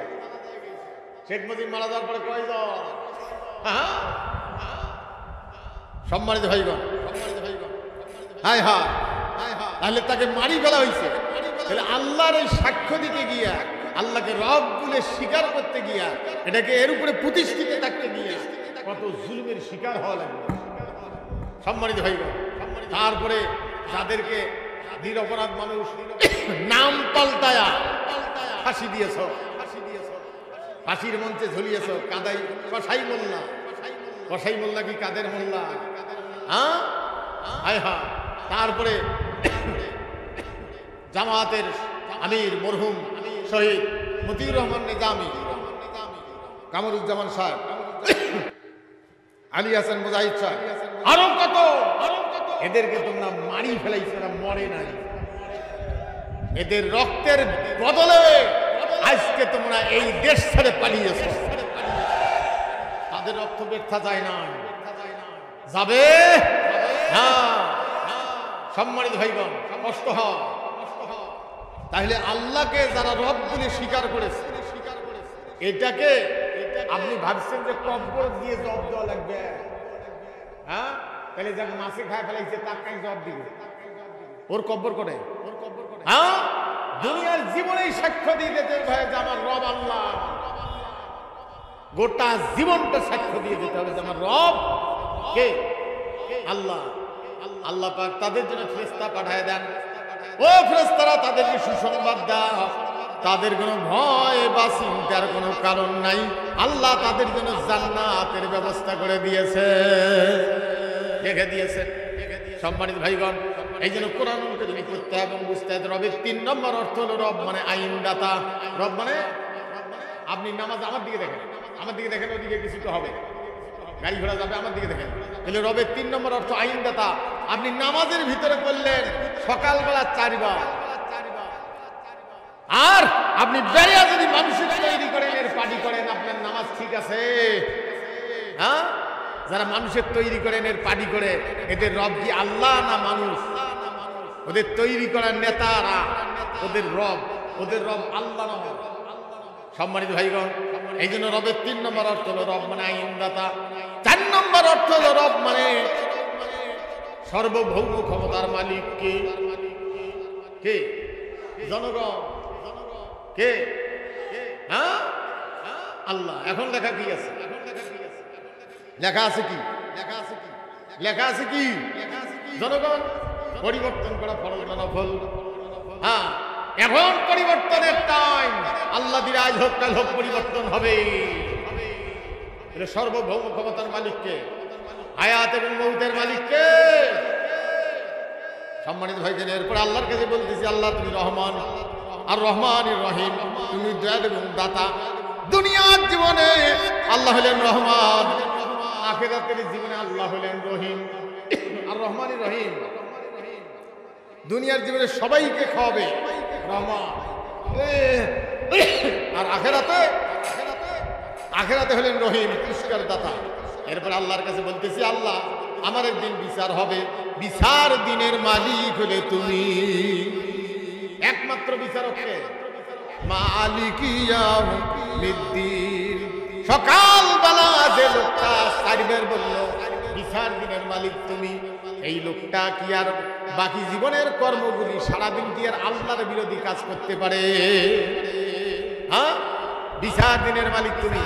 শেখ মুজিব মারা যাওয়ার পরে কয়জন? হ্যাঁ, সম্মানিত ভাইগণ, হায় হায়, তাহলে তাকে মারি ফেলা হয়েছে। তাহলে আল্লাহর এই সাক্ষ্য দিতে গিয়া, আল্লাহকে রব বলে স্বীকার করতে গিয়া, এটাকে এর উপরে প্রতিষ্ঠিত থাকতে গিয়া কত জুলুমের শিকার হওয়া লাগবে। সম্মানিত ভাইগণ, তারপরে যাদেরকে নিরপরাধ মানুষ নাম পাল্টায়া ফাঁসি দিয়েছ, ফাঁসির মঞ্চে ঝুলিয়েছ, কাদাই কসাই মোল্লা। কসাই মোল্লা কি কাদের মোল্লা? হ্যাঁ, হায় হায়। তারপরে জামায়াতের আমির মরহুম শহীদ মতিউর রহমান নিজামী, কামরুজ্জামান সাহেব, আলী হাসান মুজাহিদ সাহেব, আরো কত, এদেরকে তোমরা মারি ফেলাইছো, না মরে নাই। এদের রক্তের বদলে আজকে তোমরা এই দেশ ছেড়ে পালিয়েছো। তাদের রক্ত ব্যর্থ যায় না, যাবে। হ্যাঁ, সম্মানিত ভাইগণ, কষ্ট হয়। তাহলে আল্লাহকে যারা রব বলে স্বীকার করেছে, এটাকে আপনি ভাবছেন যে কব্বর দিয়ে জব দেওয়া লাগবে? হ্যাঁ, তাহলে যাকে মাছে খায় ফেলাইছে তার কাছে জব দিবে? ওর কব্বর করে? হ্যাঁ, দুনিয়ার জীবনেই সাক্ষ্য দিয়ে দিতে হবে যে আমার রব আল্লাহ। গোটা জীবনটা সাক্ষ্য দিয়ে দিতে হবে যে আমার রব কে? আল্লাহ। আল্লাহ পাক তাদের জন্য ফেরেশতা পাঠায় দেন। ও ফেরেশতারা তাদেরকে সুসংবাদ দাও, তাদের কোনো ভয় বা চিন্তার কোনো কারণ নাই। আল্লাহ তাদের জন্য জান্নাতের ব্যবস্থা করে দিয়েছে, রেখে দিয়েছে। সম্মানিত ভাইগণ, এই জন্য কোরআন কারীম পড়তে এবং বুঝতে হবে। রবের 3 নম্বর অর্থ হলো রব মানে আইনদাতা। রব মানে, আপনি নামাজ আমার দিকে দেখেন, আমার দিকে দেখেন, ওদিকে কিছু তো হবে, গাড়ি ঘোড়া যাবে, আমার দিকে দেখেন। তাহলে রবের 3 নম্বর অর্থ আইনদাতা। আপনি নামাজের ভিতরে করলেন সকালবেলা 4 বার, আর আপনি বেরিয়া যদি মানুষের তৈরি করেন, এর পার্টি করেন, আপনার নামাজ ঠিক আছে? হ্যাঁ, যারা মানুষের তৈরি করেন, এর পার্টি করে, এদের রব কি আল্লাহ না মানুষ? ওদের তৈরি করা নেতারা ওদের রব আল্লাহ নয়। সম্মানিত ভাইগণ, এই জন্য রবের 3 নম্বর অর্থ হলো রব মানে আইনদাতা, 4 নম্বর অর্থ হলো রব মানে সর্বভৌম ক্ষমতার মালিক। কে? জনগণ। কে? হ্যাঁ, আল্লাহ। এখন লেখা কি আছে? লেখা আছে কি? জনগণ। পরিবর্তন করা ফরজ না নফল? হ্যাঁ, এখন পরিবর্তনের টাইম। আল্লাহ দিলে আজ হোক কাল হোক পরিবর্তন হবে। সর্বভৌম ক্ষমতার মালিককে, হায়াত এবং মৌতের মালিককে। সম্মানিত ভাইজান, এরপর আল্লাহর কাছে বলতেছি, আল্লাহ তুমি রহমান আর রহমানির রহিম, তুমি দয়ালু এবং দাতা। দুনিয়ার জীবনে আল্লাহ হলেন রহমান, আখিরাতের জীবনে আল্লাহ হলেন রহিম আর রহমানির রহিম। দুনিয়ার জীবনে সবাইকে খাওয়াবে রহমান, আর আখিরাতে হলেন রহিম, পুরস্কার দাতা। এরপর আল্লাহর কাছে বলতেছি, আল্লাহ আমার একদিন বিচার হবে, বিচার দিনের মালিক হলে তুমি। একমাত্র বিচারককে মালিকিয়াউমিদ্দিন। সকালবেলা যে লোকটা সাইবার বলল বিচার দিনের মালিক তুমি, এই লোকটা কি আর বাকি জীবনের কর্মগুলি সারাদিন কি আর আল্লাহর বিরোধী কাজ করতে পারে? হ্যাঁ, বিচার দিনের মালিক তুমি।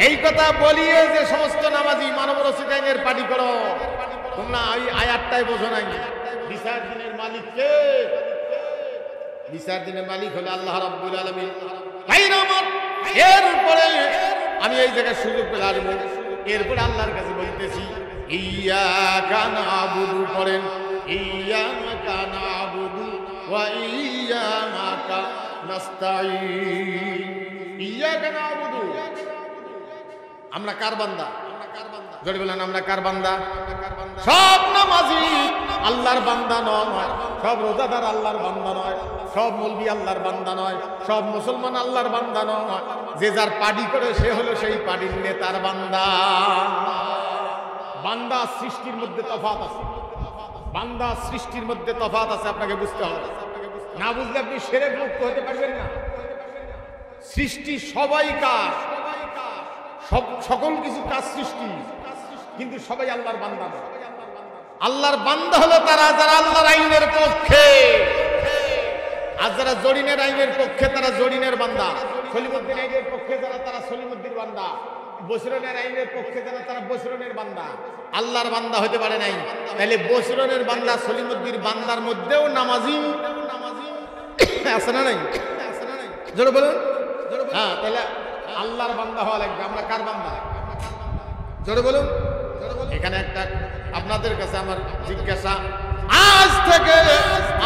এই কথা বলিয়ে যে সমস্ত নামাজি মানব রসিদাইনের পার্টি করো, তোমরা ওই আয়াতটাই বোঝো নাই। বিচার দিনের মালিক কে? বিচার দিনের মালিক হলো আল্লাহ রাব্বুল আলামিন। ভাইরা আমার, এরপরে আমি এই জায়গায় সুযোগ পেলে আসবো। এরপরে আল্লাহর কাছে বলতেছি, ইয়্যাকা না'বুদু করেন, ইয়্যাকা না'বুদু ওয়া ইয়্যাকা নাস্তাঈন। ইয়্যাকা না'বুদু, আমরা কার বান্দা? জোরে বলেন, আমরা কার বান্দা? সব নামাজি আল্লাহর বান্দা নয়, সব রোজাদার আল্লাহর বান্দা নয়, সব মৌলবি আল্লাহর বান্দা নয়, সব মুসলমান আল্লাহর বান্দা নয়। যে যার পার্টি করে সে হলো সেই পার্টির নেতার বান্দা। বান্দা সৃষ্টির মধ্যে তফাৎ আছে, বান্দা সৃষ্টির মধ্যে তফাৎ আছে, আপনাকে বুঝতে হবে। না বুঝলে আপনি শিরক মুক্ত হতে পারবেন না। সৃষ্টি সবাই কাজ, সকল কিছু কাজ সৃষ্টি, কিন্তু সবাই আল্লাহর বান্দা না। আল্লাহর বান্দা হলো তারা যারা আল্লাহর আইনের পক্ষে, আর যারা জরিনের আইনের পক্ষে তারা জরিনের বান্দা। সলিমুদ্দিন আইনের পক্ষে যারা তারা সলিমুদ্দিন বান্দা, বসরনের আইনের পক্ষে যারা তারা বসরনের বান্দা। আল্লাহর বান্দা হতে পারে নাই। তাহলে বসরনের বান্দা সলিমুদ্দিন বান্দার মধ্যেও নামাজি আছে না নাই? জোরে বলুন। হ্যাঁ, তাহলে আল্লাহর বান্দা হওয়া লাগবে। আমরা কার বান্দা? জোরে বলুন। এখানে একটা আপনাদের কাছে আমার জিজ্ঞাসা, আজ থেকে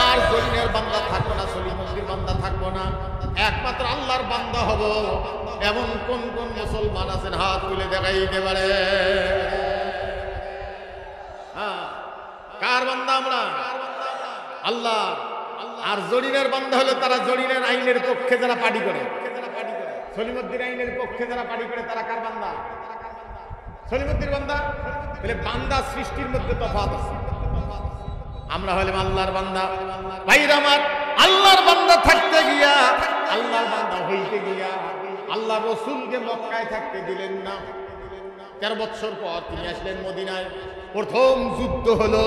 আর জলিনের বান্দা থাকবো না, সলিমুদ্দিন বান্দা থাকবো না, একমাত্র আল্লাহর বান্দা হব। এমন কোন কোন মুসলমান আছেন? হাত তুলে দেখাইতে পারে। হ্যাঁ, কার বান্দা আমরা? আল্লাহ। আর জরিনের বান্দা হলে তারা জরিনের আইনের পক্ষে যারা পার্টি করে, সলিমুদ্দিন আইনের পক্ষে যারা পার্টি করে তারা কার বান্দা? সলিমুদ্দিন বান্দা। তাহলে বান্দা সৃষ্টির মধ্যে তফাৎ আছে। আমরা হলাম আল্লাহর বান্দা। ভাইরা আমার, আল্লাহর বান্দা থাকতে গিয়া, আল্লাহর বান্দা হইতে গিয়া আল্লাহ রসুলকে মক্কায় থাকতে দিলেন না। 13 বছর পর তিনি আসলেন মদিনায়। প্রথম যুদ্ধ হলো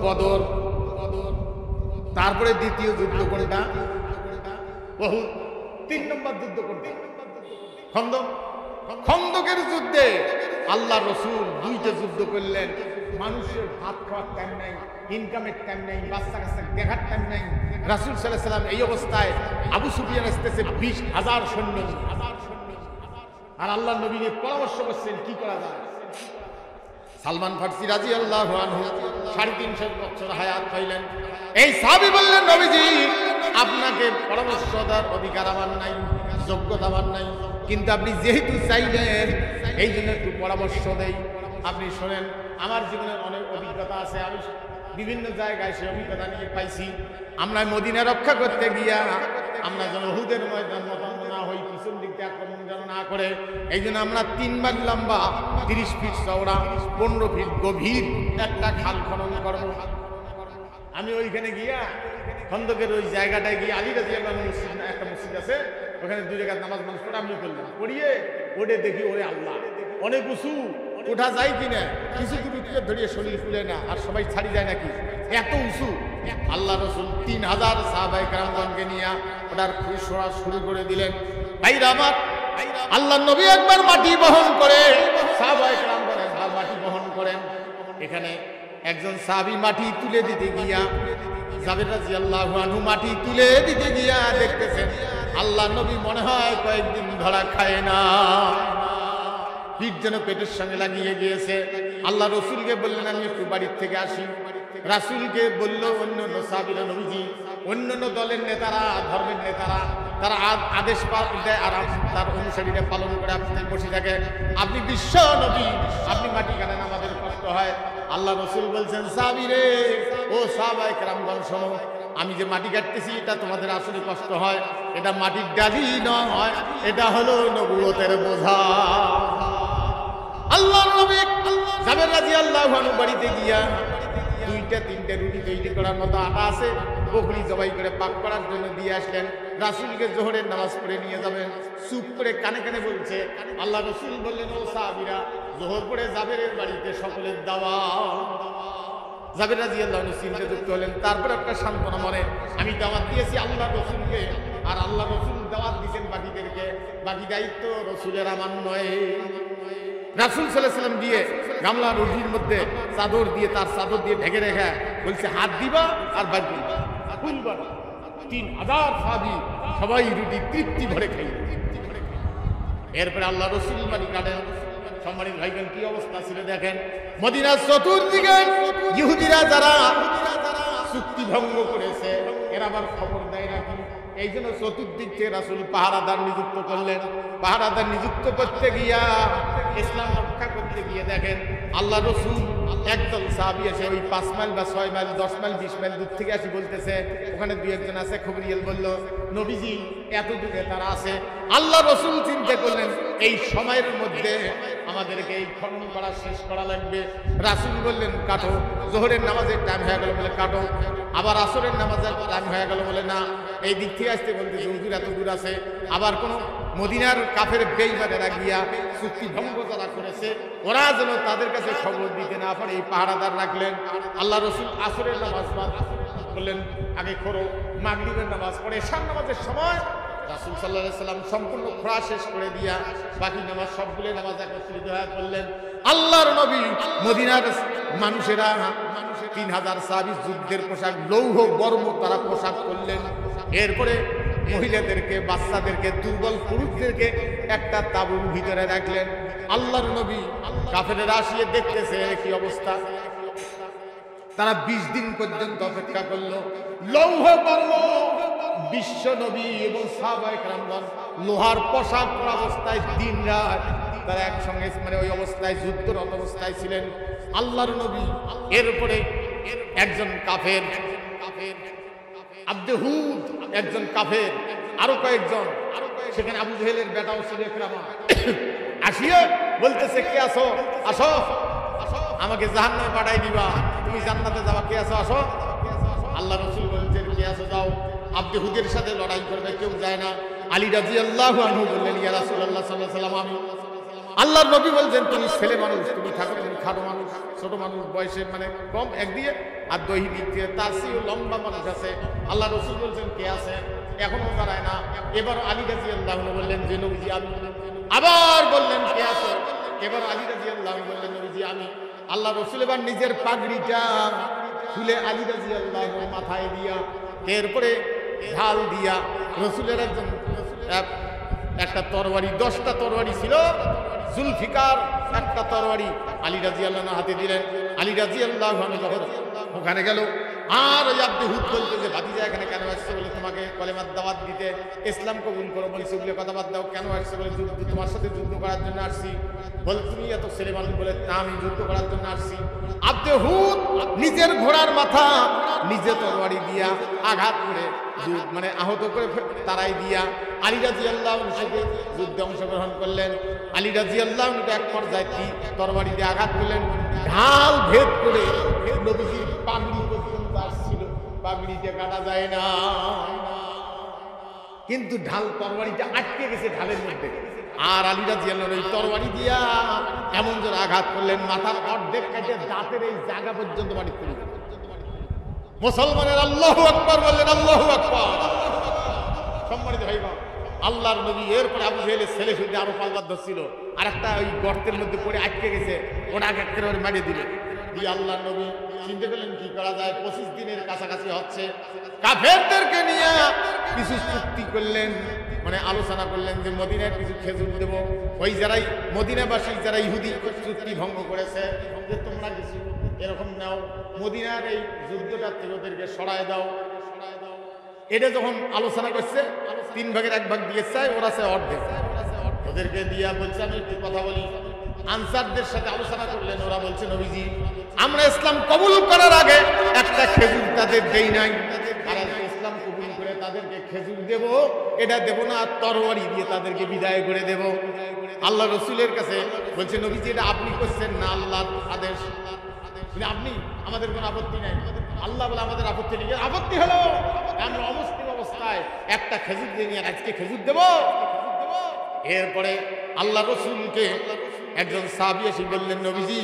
বদর, তারপরে দ্বিতীয় যুদ্ধ কোনটা? উহুদ। 3 নম্বর যুদ্ধ কোনটা? খন্দক। খন্দকের যুদ্ধে আল্লাহ রসুল 2টা যুদ্ধ করলেন। মানুষের ভাত খাওয়ার টাইম নাই, ইনকামের টাইম নাই, বাচ্চা কাচ্চা দেখার টাইম নাই। রাসূল সাল্লাল্লাহু আলাইহি ওয়াসাল্লাম এই অবস্থায়, আবু সুফিয়ান আসতেছে 20,000 সৈন্য, আর আল্লাহ নবী পরামর্শ করছেন কি করা যায়। সালমান ফারসি রাদিয়াল্লাহু আনহু 350 বছর হায়াত পাইলেন। এই সাহাবী বললেন, নবীজি আপনাকে পরামর্শ দেওয়ার অধিকার আমার নাই, যোগ্যতা আমার নাই, কিন্তু আপনি যেহেতু চাইলেন এই জন্য একটু পরামর্শ দেই। আপনি শোনেন, আমার জীবনের অনেক অভিজ্ঞতা আছে, আমি বিভিন্ন জায়গায় সে অভিজ্ঞতা নিয়ে পাইছি। আমরা মদিনা রক্ষা করতে গিয়া আমরা যেন উহুদের ময়দান মতো না হই, পিছন দিক থেকে আক্রমণ যেন না করে, এই জন্য আমরা 3 বার লম্বা, 30 ফিট চওড়া, 15 ফিট গভীর একটা খাল খনন করব। আমি ওইখানে গিয়া খন্দকের ওই জায়গাটায় গিয়ে আলী রাদিয়াল্লাহু আনহু মসজিদ, একটা মসজিদ আছে ওখানে 2 রাকাত নামাজ মানুষ পড়ে, আমি করলাম। পড়িয়ে ওটে দেখি ওরে আল্লাহ অনেক উঁচু, ওঠা যায় কিনা, কিছু দূর ধরিয়ে শরীর ফুলে না, আর সবাই ছাড়ি যায় নাকি, এত উঁচু। আল্লাহ রসুল 3000 সাহাবায়ে কেরামগণকে নিয়ে ওটার খুশরা শুরু করে দিলেন। ভাইরা আমার, আল্লাহ নবী একবার মাটি বহন করে, সাহাবায়ে কেরামগণ একবার মাটি বহন করেন। এখানে একজন সাহাবী মাটি তুলে দিতে গিয়া, জাবের রাদিয়াল্লাহু আনহু মাটি তুলে দিতে গিয়া দেখতেছেন আল্লাহ নবী মনে হয় কয়েকদিন ধরা খায় না, পিঠ যেন পেটের সঙ্গে লাগিয়ে গিয়েছে। আল্লাহ রসুলকে বললেন আমি একটু বাড়ির থেকে আসি। রাসূলকে বলল অন্যান্য সাহাবীরা, নবীজি অন্যান্য দলের নেতারা, ধর্মের নেতারা, তারা আদেশ দেয় আর তার অনুসারীরা পালন করে, আপনি বসে থাকে, আপনি বিশ্ব নবী, আপনি মাটি কাটেন, আমাদের কষ্ট হয়। আল্লাহ রসুল বলছেন সাহাবীরে, ও সাহাবায়ে কেরামগণ শোনো, আমি যে মাটি কাটতেছি এটা তোমাদের আসলে কষ্ট হয়, এটা মাটির ডালি নয়, এটা হলো নবুয়তের বোঝা। আল্লাহর নবী জাবের রাদিয়াল্লাহু আনহু বাড়িতে গিয়া 2-3টে রুটি তৈরি করার মতো আটা আছে, বকরি জবাই করে পাক করার জন্য দিয়ে আসলেন। রাসূলকে জোহরের নামাজ পড়ে নিয়ে যাবেন, চুপ করে কানে কানে বলছে। আল্লাহ রসুল বললেন, ও সাহাবীরা, জোহর পড়ে জাবেরের বাড়িতে সকলের দাওয়াত। জাবের রাদিয়াল্লাহু আনহু চিন্তাযুক্ত হলেন। তারপর একটা সান্ত্বনা মনে, আমি দাওয়াত দিয়েছি আল্লাহ রসুলকে, আর আল্লাহ রসুল দাওয়াত দিয়েছেন বাকিদেরকে, বাকি দায়িত্ব রসুলের আমার নয়। রাসূল সাল্লাল্লাহু আলাইহি ওয়াসাল্লাম দিয়ে গামলা রুটির মধ্যে চাদর দিয়ে, তার চাদর দিয়ে ঢেকে রেখে বলছে হাত দিবা আর বাদ দিবা, খুলবা না। 3000 সাহাবী সবাই রুটি তৃপ্তি ভরে খাইল। এরপরে আল্লাহ রসুল মাটি কাটেন। সম্মানিত ভাইগণ, কি অবস্থা ছিল দেখেন। মদিনার চতুর্দিকে ইহুদিরা যারা চুক্তি ভঙ্গ করেছে, এরা আবার খবর দেয় নাকি, এই জন্য চতুর্দিক থেকে রাসূল পাহারাদার নিযুক্ত করলেন। পাহারাদার নিযুক্ত করতে গিয়া, ইসলাম রক্ষা করতে গিয়ে দেখেন আল্লাহ রসুল একদল সাহাবী এসে ওই 5 মাইল বা 6 মাইল 10 মাইল 20 মাইল দূর থেকে আসি বলতেছে, ওখানে 2-1 আছে খবরিয়াল বলল, নবীজি এত দূরে তারা আছে। আল্লাহ রসুল চিন্তা করলেন এই সময়ের মধ্যে আমাদেরকে এই খনন করা শেষ করা লাগবে। রাসূল বললেন কাটো। জোহরের নামাজের টাইম হয়ে গেল বলে কাটো, আবার আসরের নামাজের টাইম হয়ে গেল বলে না, এই দিক থেকে আসতে বলতে হুজুর এত দূর আছে। আবার কোন মদিনার কাফের বেঈমানেরা গিয়া চুক্তি ভঙ্গ যারা করেছে, ওরা যেন তাদের কাছে খবর দিতে না পারে, এই পাহারাদার রাখলেন। আল্লাহ রসুল আসরের নামাজ বললেন আগে করো, মাগরিবের নামাজ পড়ে এশার নামাজের সময় রাসূল সাল্লাল্লাহু আলাইহি সাল্লাম সম্পূর্ণ খোঁড়া শেষ করে দিয়া বাকি নামাজ সবগুলো নামাজ একত্রিত হয়ে করলেন। আল্লাহর নবী মদিনার মানুষেরা 3000 সাহাবী যুদ্ধের পোশাক, লৌহ বর্ম তারা পোশাক করলেন। এরপরে মহিলাদেরকে, বাচ্চাদেরকে, দুর্বল পুরুষদেরকে একটা তাঁবুর ভিতরে রাখলেন। আল্লাহর নবী কাফেরেরা আসিয়ে দেখতেছে কি অবস্থা। তারা 20 দিন পর্যন্ত অপেক্ষা করলো। লৌহ বর্ম বিশ্ব নবী এবং সাহাবায়ে কেরামগণ লোহার পোশাক পরা অবস্থায় দিন রাত তারা একসঙ্গে মানে ওই অবস্থায় যুদ্ধরত অবস্থায় ছিলেন। আল্লাহর নবী এরপরে একজন কাফের আব্দে হুদ, একজন কাফের, আরো কয়েকজন, সেখানে আবু জেহেলের বেটাও ছিল ইকরামা, আসিয়া বলতেছে কে আসো, আসো, আমাকে জাহান্নামে পাঠাই দিবা, তুমি জান্নাতে যাবা, কে আসো, আসো। আল্লাহ রাসূল বলছেন কে আসো যাও, আব্দে হুদের সাথে লড়াই করবে কেউ যায় না। আলী রাদিয়াল্লাহু আনহু বললেন ইয়া রাসূলুল্লাহ সাল্লাল্লাহু আলাইহি ওয়াসাল্লাম আমি। আল্লাহর নবী বলছেন তুমি ছেলে মানুষ, তুমি থাকো, তুমি খাটো মানুষ, ছোট মানুষ, বয়সে মানে কম একদিকে, আর দৈহিক দিক থেকে তার চেয়েও লম্বা মানুষ আছে। আল্লাহ রাসূল বলছেন কে আছে, এখনো দাঁড়ায় না। এবার আলী রাদিয়াল্লাহু আনহু বললেন যে নবীজি আমি। আবার বললেন কে আছে, এবার আলী রাদিয়াল্লাহু আনহু বললেন নবীজি আমি। আল্লাহ রাসূল এবার নিজের পাগড়িটা খুলে আলী রাদিয়াল্লাহু আনহু মাথায় দিয়া, এরপরে ঢাল দিয়া রসুলের একজন একটা তরবারি, 10টা তরবারি ছিল, জুলফিকার একটা তরবারি আলী রাদিয়াল্লাহু আনহু হাতে দিলেন। আলী রাদিয়াল্লাহু আনহু যখন ওখানে গেল, আর ওই আব্দে হুদ বলতে যে ভাতিজা এখানে কেন আসছে, বলে তোমাকে কলেমার দাওয়াত দিতে, ইসলাম কবুল করো বলছি, ওগুলো কথা বাদ দাও, কেন আসছে বলে তোমার সাথে যুদ্ধ করার জন্য আসছি। বলে তুমি এত ছেলে মানুষ, বলে আমি যুদ্ধ করার জন্য আসছি। আব্দে হুদ নিজের ঘোড়ার মাথা নিজে তরবারি দিয়া আঘাত করে মানে আহত করে তারাই দিয়া আলী রাদিয়াল্লাহু আনহু সাথে যুদ্ধে অংশগ্রহণ করলেন। আলী রাদিয়াল্লাহু আনহু এক পর্যায়ে তরবারি দিয়ে আঘাত করলেন, ঢাল ভেদ করে নবীজির পাগড়ি পর্যন্ত আসছিল। পাগড়িতে কাটা যায় না, কিন্তু ঢাল তরবারিটা আটকে গেছে ঢালের মধ্যে। আর আলী রাদিয়াল্লাহু আনহু ওই তরবারি দিয়া এমন জোরে আঘাত করলেন, মাথার অর্ধেক কেটে দাঁতের এই জায়গা পর্যন্ত বাড়ি তুলে। মুসলমানের আল্লাহু আকবার বললেন, আল্লাহু আকবার। সম্মানিত ভাইগণ, আল্লাহর নবী এরপরে আবু জেহেলের ছেলে শুধু আরো পাল্লা ধরছিল, আর একটা ওই গর্তের মধ্যে পড়ে আটকে গেছে, ওটা একেবারে মারিয়ে দিল। দিয়ে আল্লাহর নবী চিন্তা করলেন কি করা যায়, 25 দিনের কাছাকাছি হচ্ছে। কাফেরদেরকে নিয়ে কিছু চুক্তি করলেন, মানে আলোচনা করলেন যে মদিনায় কিছু খেজুর দেব। ওই যারাই মদিনাবাসী যারা ইহুদি চুক্তি ভঙ্গ করেছে, যে তোমরা কিছু এরকম নাও, মদিনার এই যুদ্ধটার থেকে ওদেরকে সরায় দাও। এটা যখন আলোচনা করছে, 3 ভাগের 1 ভাগ দিয়ে চায়, ওরা চায় অর্ধেক। ওদেরকে দিয়া বলছে আমি একটু কথা বলি। আনসারদের সাথে আলোচনা করলেন, ওরা বলছে নবীজি আমরা ইসলাম কবুল করার আগে একটা খেজুর তাদের দেই নাই, তারা ইসলাম কবুল করে তাদেরকে খেজুর দেব, এটা দেব না, তরবারি দিয়ে তাদেরকে বিদায় করে দেব। আল্লাহ রসুলের কাছে বলছে নবীজি এটা আপনি করছেন না, আল্লাহর আদেশ, আপনি, আমাদের কোনো আপত্তি নাই। আল্লাহ বলে আমাদের আপত্তি নেই। আপত্তি হলো আমরা অমুসলিম অবস্থায় একটা খেজুর দিয়ে নিয়ে আজকে খেজুর দেব। এরপরে আল্লাহ রসুলকে একজন সাহাবী এসে বললেন নবীজি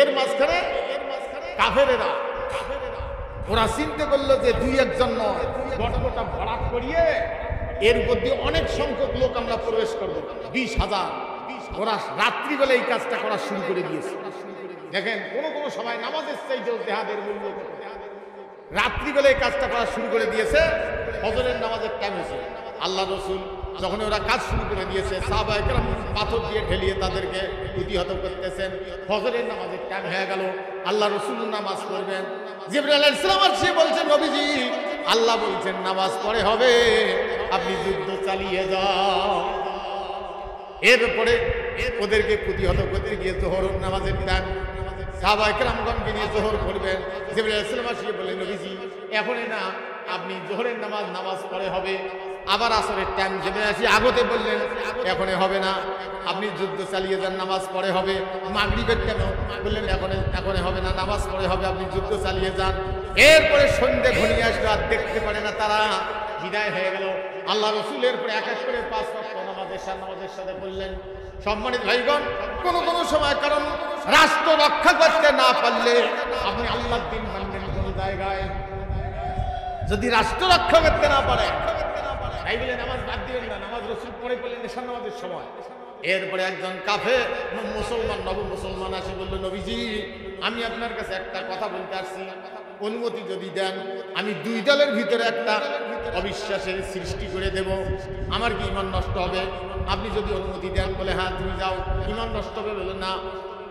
এর মাঝখানে কাফেরেরা ওরা চিন্তা করলো যে 2-1 নয়, গোটা ভরাট করিয়ে এর উপর দিয়ে অনেক সংখ্যক লোক আমরা প্রবেশ করবো, 20,000। ওরা রাত্রিবেলা এই কাজটা করা শুরু করে দিয়েছে। দেখেন কোন সময় নামাজের চাইতেও জিহাদের মূল্য কত। রাত্রিবেলা এই কাজটা করা শুরু করে দিয়েছে, ফজরের নামাজের টাইম হয়েছে। আল্লাহ রসুল যখন ওরা কাজ শুরু করে দিয়েছে, সাহাবায়ে কেরাম পাথর দিয়ে ঢেলিয়ে তাদেরকে প্রতিহত করতেছেন। ফজরের নামাজের টাইম হয়ে গেল, আল্লাহ রসুল নামাজ পড়বেন। জিবরাইল আলাইহিস সালাম আসে বলছেন নবীজি আল্লাহ বলছেন নামাজ পড়ে হবে, আপনি যুদ্ধ চালিয়ে যাও। এরপরে ওদেরকে প্রতিহত করতে গিয়ে জোহরের নামাজের টাইম, সাহাবায়ে কেরামগণকে নিয়ে জোহর পড়বেন। জিবরাইল আলাইহিস সালাম আসে বললেন নবীজি এখনই না, আপনি জোহরের নামাজ পড়ে হবে। আবার আসরের টাইম জিবরাইল আসে আগতে বললেন এখনই হবে না, আপনি যুদ্ধ চালিয়ে যান, নামাজ পড়ে হবে। মাগরিবের কেন বললেন এখনই হবে না, নামাজ পড়ে হবে, আপনি যুদ্ধ চালিয়ে যান। এরপরে সন্ধ্যে ঘনিয়ে আসলো, আর দেখতে পারে না তারা, বিদায় হয়ে গেল। আল্লাহ রসুল এরপরে এক এক করে 5 ওয়াক্ত নামাজের সাথে বললেন। সম্মানিত ভাইগণ, কোন সময় কারণ রাষ্ট্র রক্ষা করতে না পারলে আপনি আল্লাহর দ্বীন মানবেন কোন জায়গায়, যদি রাষ্ট্র রক্ষা করতে না পারে তাই বলে নামাজ বাদ দিবেন না। নামাজ রসুল পড়ে পেলেন এশার নামাজের সময়। এরপরে একজন কাফের মুসলমান, নব মুসলমান আসে বলল নবীজি আমি আপনার কাছে একটা কথা বলতে আসছি, অনুমতি যদি দেন আমি 2 দলের ভিতরে একটা অবিশ্বাসের সৃষ্টি করে দেব, আমার কি ঈমান নষ্ট হবে? আপনি যদি অনুমতি দেন। বলে হ্যাঁ তুমি যাও। ঈমান নষ্ট হবে? বলে না।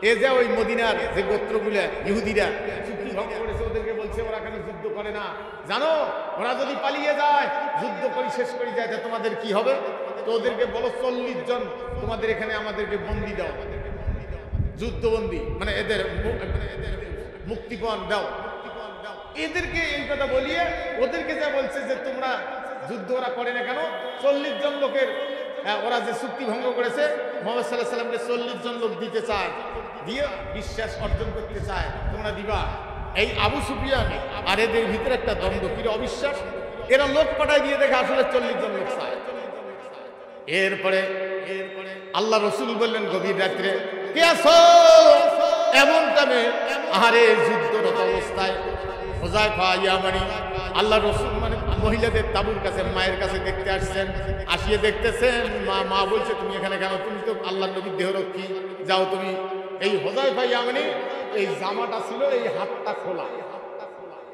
এ যে ওই মদিনার যে গোত্রগুলা ইহুদিরা চুক্তি ভঙ্গ করেছে, ওদেরকে বলছে ওরা কেন যুদ্ধ করে না জানো? ওরা যদি পালিয়ে যায়, যুদ্ধ করে শেষ করে যায়, তোমাদের কি হবে? তো ওদেরকে বলো 40 জন তোমাদের এখানে আমাদেরকে বন্দি দাও, যুদ্ধবন্দি, মানে এদের মুক্তিপণ দাও। এদেরকে এই কথা বলিয়ে ওদেরকে যা বলছে যে তোমরা যুদ্ধ ওরা করে না কেন, 40 জন লোকের ওরা যে চুক্তি ভঙ্গ করেছে, মুহাম্মদ সাল্লাল্লাহু আলাইহি সাল্লামকে 40 জন লোক দিতে চায়, দিয়ে বিশ্বাস অর্জন করতে চায়, তোমরা দিবা। এই আবু সুফিয়ান আর এদের ভিতরে একটা দ্বন্দ্ব, কি অবিশ্বাস। এরা লোক পাঠায় দিয়ে দেখে আসলে 40 জন লোক চায়। এরপরে আল্লাহ রসুল বললেন গভীর রাত্রে কে আছো? এমন টাইমে আহারে যুদ্ধরত অবস্থায় হুযায়ফা ইয়ামানি আল্লাহ রসুল মানে মহিলাদের তাবুর কাছে, মায়ের কাছে দেখতে আসছেন। আসিয়ে দেখতেছেন মা বলছে তুমি এখানে কেন? তুমি তো আল্লাহ নবীর দেহরক্ষী, যাও তুমি। এই হুযায়ফা ইয়ামানি এই জামাটা ছিল, এই হাতটা খোলা,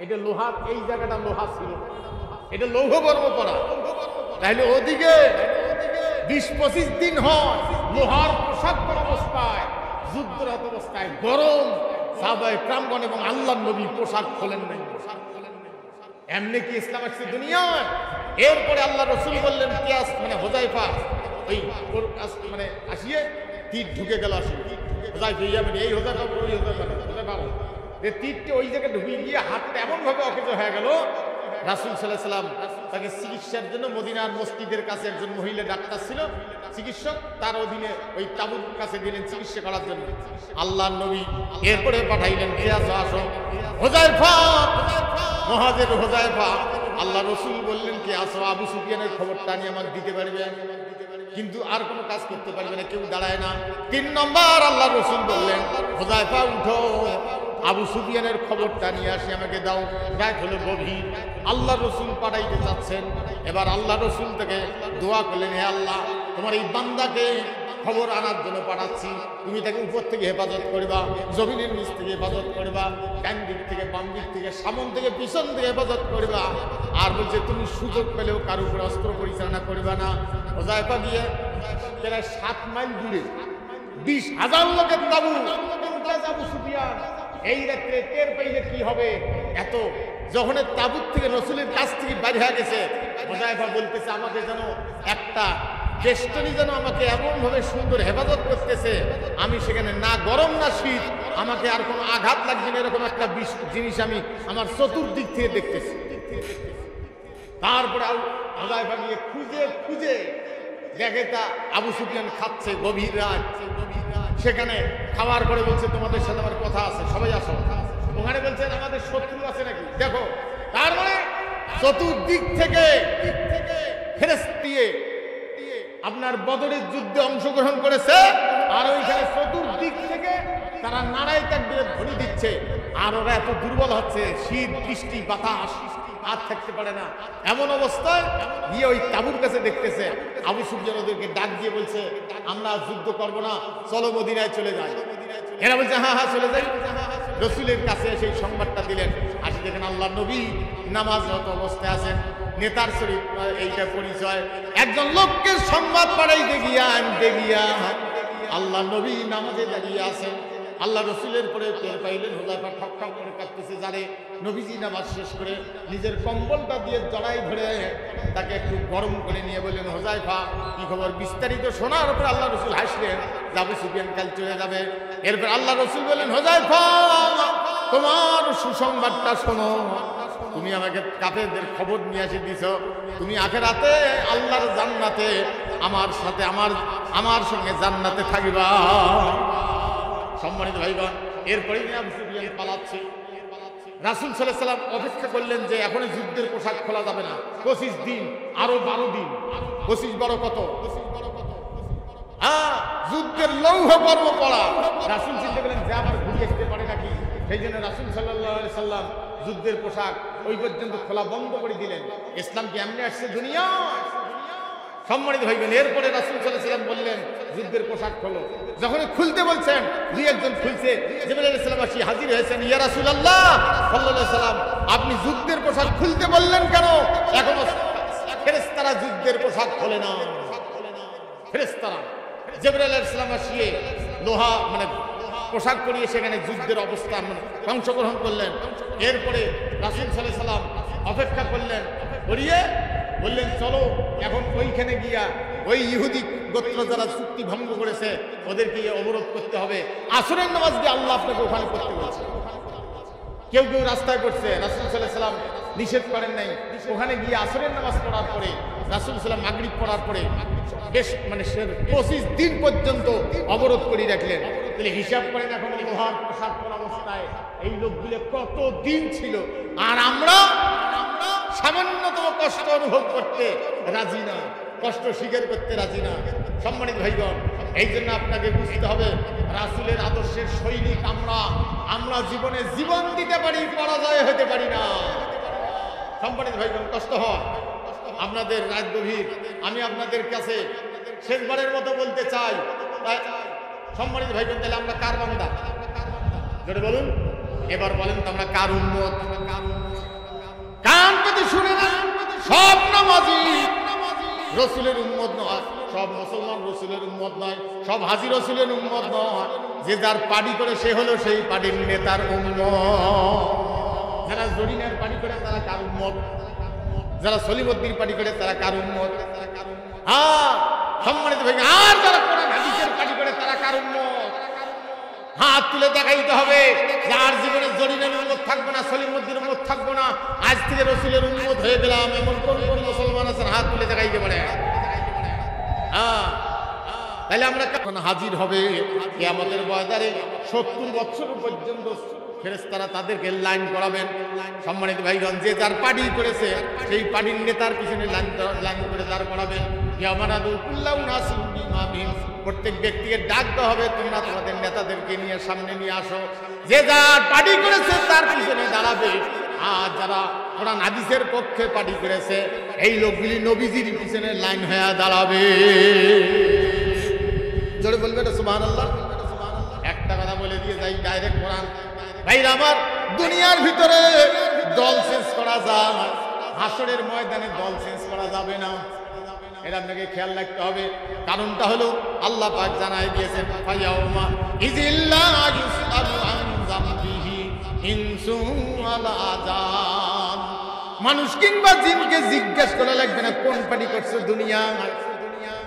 এটা লোহার, এই জায়গাটা লোহা ছিল, এটা লৌহ বর্ম পরা। তাহলে ওদিকে 20-25 দিন হয় লোহার পোশাক পরা অবস্থায়, যুদ্ধরত অবস্থায়, গরম, সাহাবায়ে কেরামগণ এবং আল্লাহর নবী পোশাক খোলেন নাই। এমনি কি ইসলাম আসছে দুনিয়ায়? এরপরে আল্লাহ রসুল বললেন কিয়াস মানে হুযায়ফা ওই মানে আসিয়ে তীর ঢুকে গেল। আসিয়ে হুযায়ফা ইয়ামানি, এই হুযায়ফা ওই হুযায়ফা তীরটি ওই জায়গায় ঢুকিয়ে গিয়ে হাতটা এমন ভাবে অকেজ হয়ে গেল, রাসূল সাল্লাল্লাহু আলাইহি সাল্লাম তাকে চিকিৎসার জন্য মদিনার মসজিদের কাছে একজন মহিলা ডাক্তার ছিল, চিকিৎসক, তার অধীনে ওই তাবুর কাছে দিলেন চিকিৎসা করার জন্য। আল্লাহর নবী এরপরে পাঠাইলেন কে আসো, আসো হুযায়ফা মুহাজির হুযায়ফা, আল্লাহ রাসূল বললেন কি আসো, আবু সুফিয়ানের খবরটা নিয়ে আমাকে দিতে পারবে, কিন্তু আর কোনো কাজ করতে পারবে না, কেউ দাঁড়ায় না। 3 নম্বর আল্লাহ রাসূল বললেন হুযায়ফা উঠো, আবু সুফিয়ানের খবরটা নিয়ে আসি আমাকে দাও। রাত হলো গভীর, আল্লাহ রাসূল পাঠাইতে যাচ্ছেন। এবার আল্লাহ রাসূল থেকে দোয়া করলেন, হে আল্লাহ, তোমার এই বান্দাকে খবর আনার জন্য পাঠাচ্ছি, তুমি তাকে উপর থেকে হেফাজত করবা, জমিনের নিচ থেকে হেফাজত করবা, ডান দিক থেকে বাম দিক থেকে সামন থেকে পিছন থেকে হেফাজত করবা। আর বলছে তুমি সুযোগ পেলেও কারো উপরে অস্ত্র পরিচালনা করবা না। হুযায়ফা গিয়ে প্রায় 7 মাইল দূরে 20,000 লোকের তাবু, আবু সুফিয়ান এই রাত্রে টের পাইলে কি হবে। এত যখন তাবুত থেকে রাসূলের কাছ থেকে বাইরে হয়ে গেছে, হুযায়ফা বলতেছে আমাকে যেন একটা বেষ্টনী যেন আমাকে এমন ভাবে সুন্দর হেফাজত করতেছে, আমি সেখানে না গরম না শীত, আমাকে আর কোনো আঘাত লাগবে না, এরকম একটা জিনিস আমি আমার চতুর্দিক থেকে দেখতেছি। তারপরে হুযায়ফা গিয়ে খুঁজে খুঁজে দেখে তা আবু সুফিয়ান খাচ্ছে, গভীর রাত। সেখানে খাওয়ার পরে বলছে তোমাদের সাথে আমার কথা আছে, সবাই আসো। ওখানে বলছেন আমাদের শত্রু আছে নাকি দেখো। তার মানে চতুর্দিক থেকে ফেরেশতা দিয়ে আপনার বদরের যুদ্ধে অংশগ্রহণ করেছে, আর ওইখানে চতুর্দিক থেকে তারা নারায় তাকবীরের ধ্বনি দিচ্ছে। আর ওরা এত দুর্বল হচ্ছে, শীত বৃষ্টি বাতাস আর থাকতে পারে না। এমন অবস্থায় গিয়ে ওই তাঁবুর কাছে দেখতেছে আবু সুফিয়ান ওদেরকে ডাক দিয়ে বলছে আমরা যুদ্ধ করব না, চলো মদিনায় চলে যাই। এরা বলছে হ্যাঁ হ্যাঁ চলে যাই। রাসূলের কাছে সেই সংবাদটা দিলেন। আসি দেখেন আল্লাহ নবী নামাজরত অবস্থায় আছেন, নেতার শরীফ এইটা পরিচয়। একজন লোককে সংবাদ পাঠাইতে গিয়া আনতে গিয়া আল্লাহ নবী নামাজে দাঁড়িয়ে আছেন। আল্লাহ রাসূলের পরে টের পাইলেন হুযায়ফা ঠক ঠক করে কাঁদতেছে। জানে নবীজি নামাজ শেষ করে নিজের কম্বলটা দিয়ে জড়াই ধরে তাকে একটু গরম করে নিয়ে বললেন হুযায়ফা কি খবর। বিস্তারিত শোনার পর আল্লাহ রাসূল হাসলেন, আবু সুফিয়ান কাল চলে যাবে। এরপর আল্লাহ রাসূল বললেন হুযায়ফা তোমার সুসংবাদটা শোনো, তুমি আমাকে কাফেরদের খবর নিয়ে এসে দিছো, তুমি আখিরাতে আল্লাহর জান্নাতে আমার সাথে আমার সঙ্গে জান্নাতে থাকিবা। সম্মানিত ভাইগণ, এরপরে আবু সুফিয়ান পালাচ্ছে। রাসূল সাল্লাল্লাহু আলাইহি ওয়াসাল্লাম অপেক্ষা করলেন যে এখনই যুদ্ধের পোশাক খোলা যাবে না, 25 দিন, আরো 12 দিন। 25 12 কত? যুদ্ধের লৌহ পর্ব পড়া। রাসূল চিন্তা করলেন যে আবার ঘুরে আসতে পারে নাকি, সেই জন্য রাসূল সাল্লাল্লাহু আলাইহি সাল্লাম যুদ্ধের পোশাক ওই পর্যন্ত খোলা বন্ধ করে দিলেন। ইসলাম কি এমনি আসছে দুনিয়া? সম্মানিত ভাইবেন, এরপরে রাসূল সাল্লাল্লাহু আলাইহি সাল্লাম বললেন যুদ্ধের পোশাক খোলো। যখন খুলতে বলছেন দুই একজন খুলছে, জিবরাইল আলাইহিস সালাম আসি হাজির হয়েছেন। ইয়া রাসূলুল্লাহ সাল্লাল্লাহু আলাইহি সাল্লাম আপনি যুদ্ধের পোশাক খুলতে বললেন কেন? এখনো ফেরেশতারা যুদ্ধের পোশাক খোলে না। ফেরেশতারা জিবরাইল আলাইহিস সালাম আসিয়ে লোহা মানে পোশাক পরিয়ে সেখানে যুদ্ধের অবস্থান অংশগ্রহণ করলেন। এরপরে রাসূল সাল্লাল্লাহু আলাইহি সাল্লাম অপেক্ষা করলেন, করিয়ে বললেন চলো এখন ওইখানে গিয়া ওই ইহুদি গোত্র যারা চুক্তি ভঙ্গ করেছে ওদেরকে অবরোধ করতে হবে। আসরের নামাজ দিয়ে আল্লাহ আপনাকে ওখানে করতে বলছে। কেউ কেউ রাস্তায় করছে, রাসূল সাল্লাল্লাহু আলাইহি সাল্লাম নিষেধ করেন নাই। ওখানে গিয়ে আসরের নামাজ পড়ার পরে রাসূল সাল্লাল্লাহু আলাইহি মাগরিব পড়ার পরে বেশ মানে 25 দিন পর্যন্ত অবরোধ করে রাখলেন। তাহলে হিসাব করেন এখন লোহার পোশাক পরা অবস্থায় এই লোকগুলো কত দিন ছিল, আর আমরা সামান্যতম কষ্ট অনুভব করতে রাজি না, কষ্ট স্বীকার করতে রাজি না। সম্মানিত ভাইগণ, এই জন্য আপনাকে বুঝতে হবে রাসূলের আদর্শের সৈনিক আমরা জীবনে জীবন দিতে পারি, পরাজয় হতে পারি না। সম্মানিত ভাইগণ, কষ্ট হয় আপনাদের রাত গভীর। আমি আপনাদের কাছে শেষবারের মতো বলতে চাই, সম্মানিত ভাইগণ, তাহলে আমরা কার বান্দা? জোরে বলুন, এবার বলেন তো আমরা কার উম্মত? কান পেতে শুনে না, সব নামাজি রাসূলের উম্মত নয়, সব মুসলমান রাসূলের উম্মত নয়, সব হাজী রাসূলের উম্মত নয়। যে যার পার্টি করে সে হলো সেই পার্টির নেতার উম্মত। যারা জরিনার পার্টি করে তারা কার উম্মত? যারা সলিমুদ্দিন পার্টি করে তারা কার উম্মত? হ্যাঁ সম্মানিত ভাই, আর যারা কোরআন হাদিসের পার্টি করে তারা কার উম্মত? হাত তুলে দেখাইতে হবে। যার জীবনে জরিনার উম্মত থাকবে না, সলিমুদ্দিন উম্মত থাকবো না, আজ থেকে রাসূলের উম্মত হয়ে গেলাম, এমন কোন কোন মুসলমান আছেন হাত তুলে দেখাইতে পারে? তাহলে আমরা কখন হাজির হবে কিয়ামতের ময়দানে 70 বছর পর্যন্ত ফেরেশতারা তাদেরকে লাইন করাবেন। সম্মানিত ভাইগণ, যে যার পার্টি করেছে সেই পার্টির নেতার পিছনে লাইন করে দাঁড় করাবেন। প্রত্যেক ব্যক্তিকে ডাকতে হবে, তোমরা তোমাদের নেতাদেরকে নিয়ে সামনে নিয়ে আসো। যে যার পার্টি করেছে তার পিছনে দাঁড়াবে। আর যারা কোরআন হাদিসের পক্ষে পার্টি করেছে এই লোকগুলি নবীজির পিছনে লাইন হয়ে দাঁড়াবে। জোরে বলবেন সুবহানাল্লাহ। একটা কথা বলে দিয়ে যাই ডাইরেক্ট কোরআন। ভাইরা আমার, দুনিয়ার ভিতরে দল চেঞ্জ করা যায়, হাসরের ময়দানে দল চেঞ্জ করা যাবে না। এটা আপনাকে খেয়াল রাখতে হবে। কারণটা হলো আল্লাহ পাক জানাই দিয়েছেন, ফায়াউমা ইজিল্লা ইউসআলু আন যামবিহি ইনসু ওয়ালা জান। মানুষ কিংবা জিনকে জিজ্ঞেস করা লাগবে না কোন পার্টি করছো দুনিয়ায়।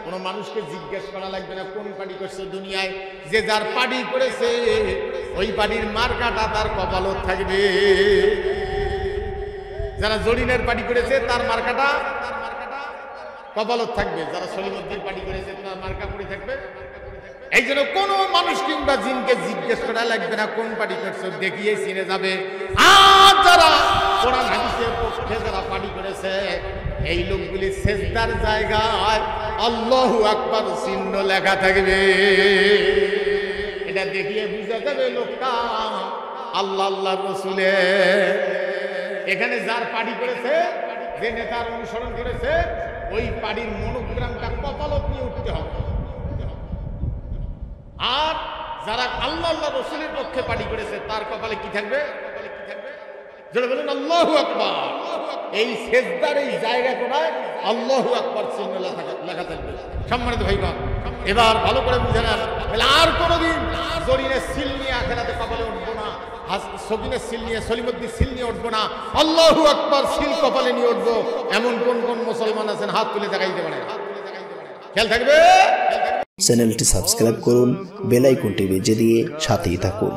কোন মানুষকে জিজ্ঞেস করা লাগবে না কোন পার্টি করছো দুনিয়ায়। যে যার পার্টি করেছে ওই পার্টির মার্কাটা তার কপালত থাকবে। যারা জরিনের পার্টি করেছে তার মার্কাটা কপালত থাকবে। যারা সলিমুদ্দিন পার্টি করেছে তার মার্কা পড়ে থাকবে। এই জন্য কোনো মানুষ কিংবা জিনকে জিজ্ঞেস করা লাগবে না কোন পার্টি করছো, দেখিয়ে চিনে যাবে। আর যারা কোরআন হাদিসের পক্ষে যারা পার্টি করেছে এই লোকগুলি সেজদার জায়গায় আল্লাহু আকবার চিহ্ন লেখা থাকবে। এটা দেখিয়ে বুঝা যাবে লোকটা আল্লাহ আল্লাহর রাসূলের। এখানে যার পার্টি করেছে, যে নেতার অনুসরণ করেছে, ওই পার্টির মনোগ্রামটা কপালত নিয়ে উঠতে হবে। আর যারা আল্লাহ আল্লাহ রাসূলের পক্ষে পার্টি করেছে তার কপালে কি থাকবে? যারা বলেন আল্লাহু আকবার, এই সেজদার এই জায়গা কোনায় আল্লাহু আকবার চিহ্ন লেখা থাকবে। সম্মানিত ভাইগণ, এবার ভালো করে বুঝে নেন, আর কোনোদিন জরিনের সিল নিয়ে আখিরাতে কপালে উঠবো না, সবিনের সিল নিয়ে, সলিমুদ্দিন সিল নিয়ে উঠবো না, আল্লাহু আকবার সিল কপালে নিয়ে উঠবো। এমন কোন কোন মুসলমান আছেন হাত তুলে দেখাইতে পারে? খেয়াল থাকবে। চ্যানেলটি সাবস্ক্রাইব করুন, বেল আইকনটি বেজে দিয়ে সাথেই থাকুন।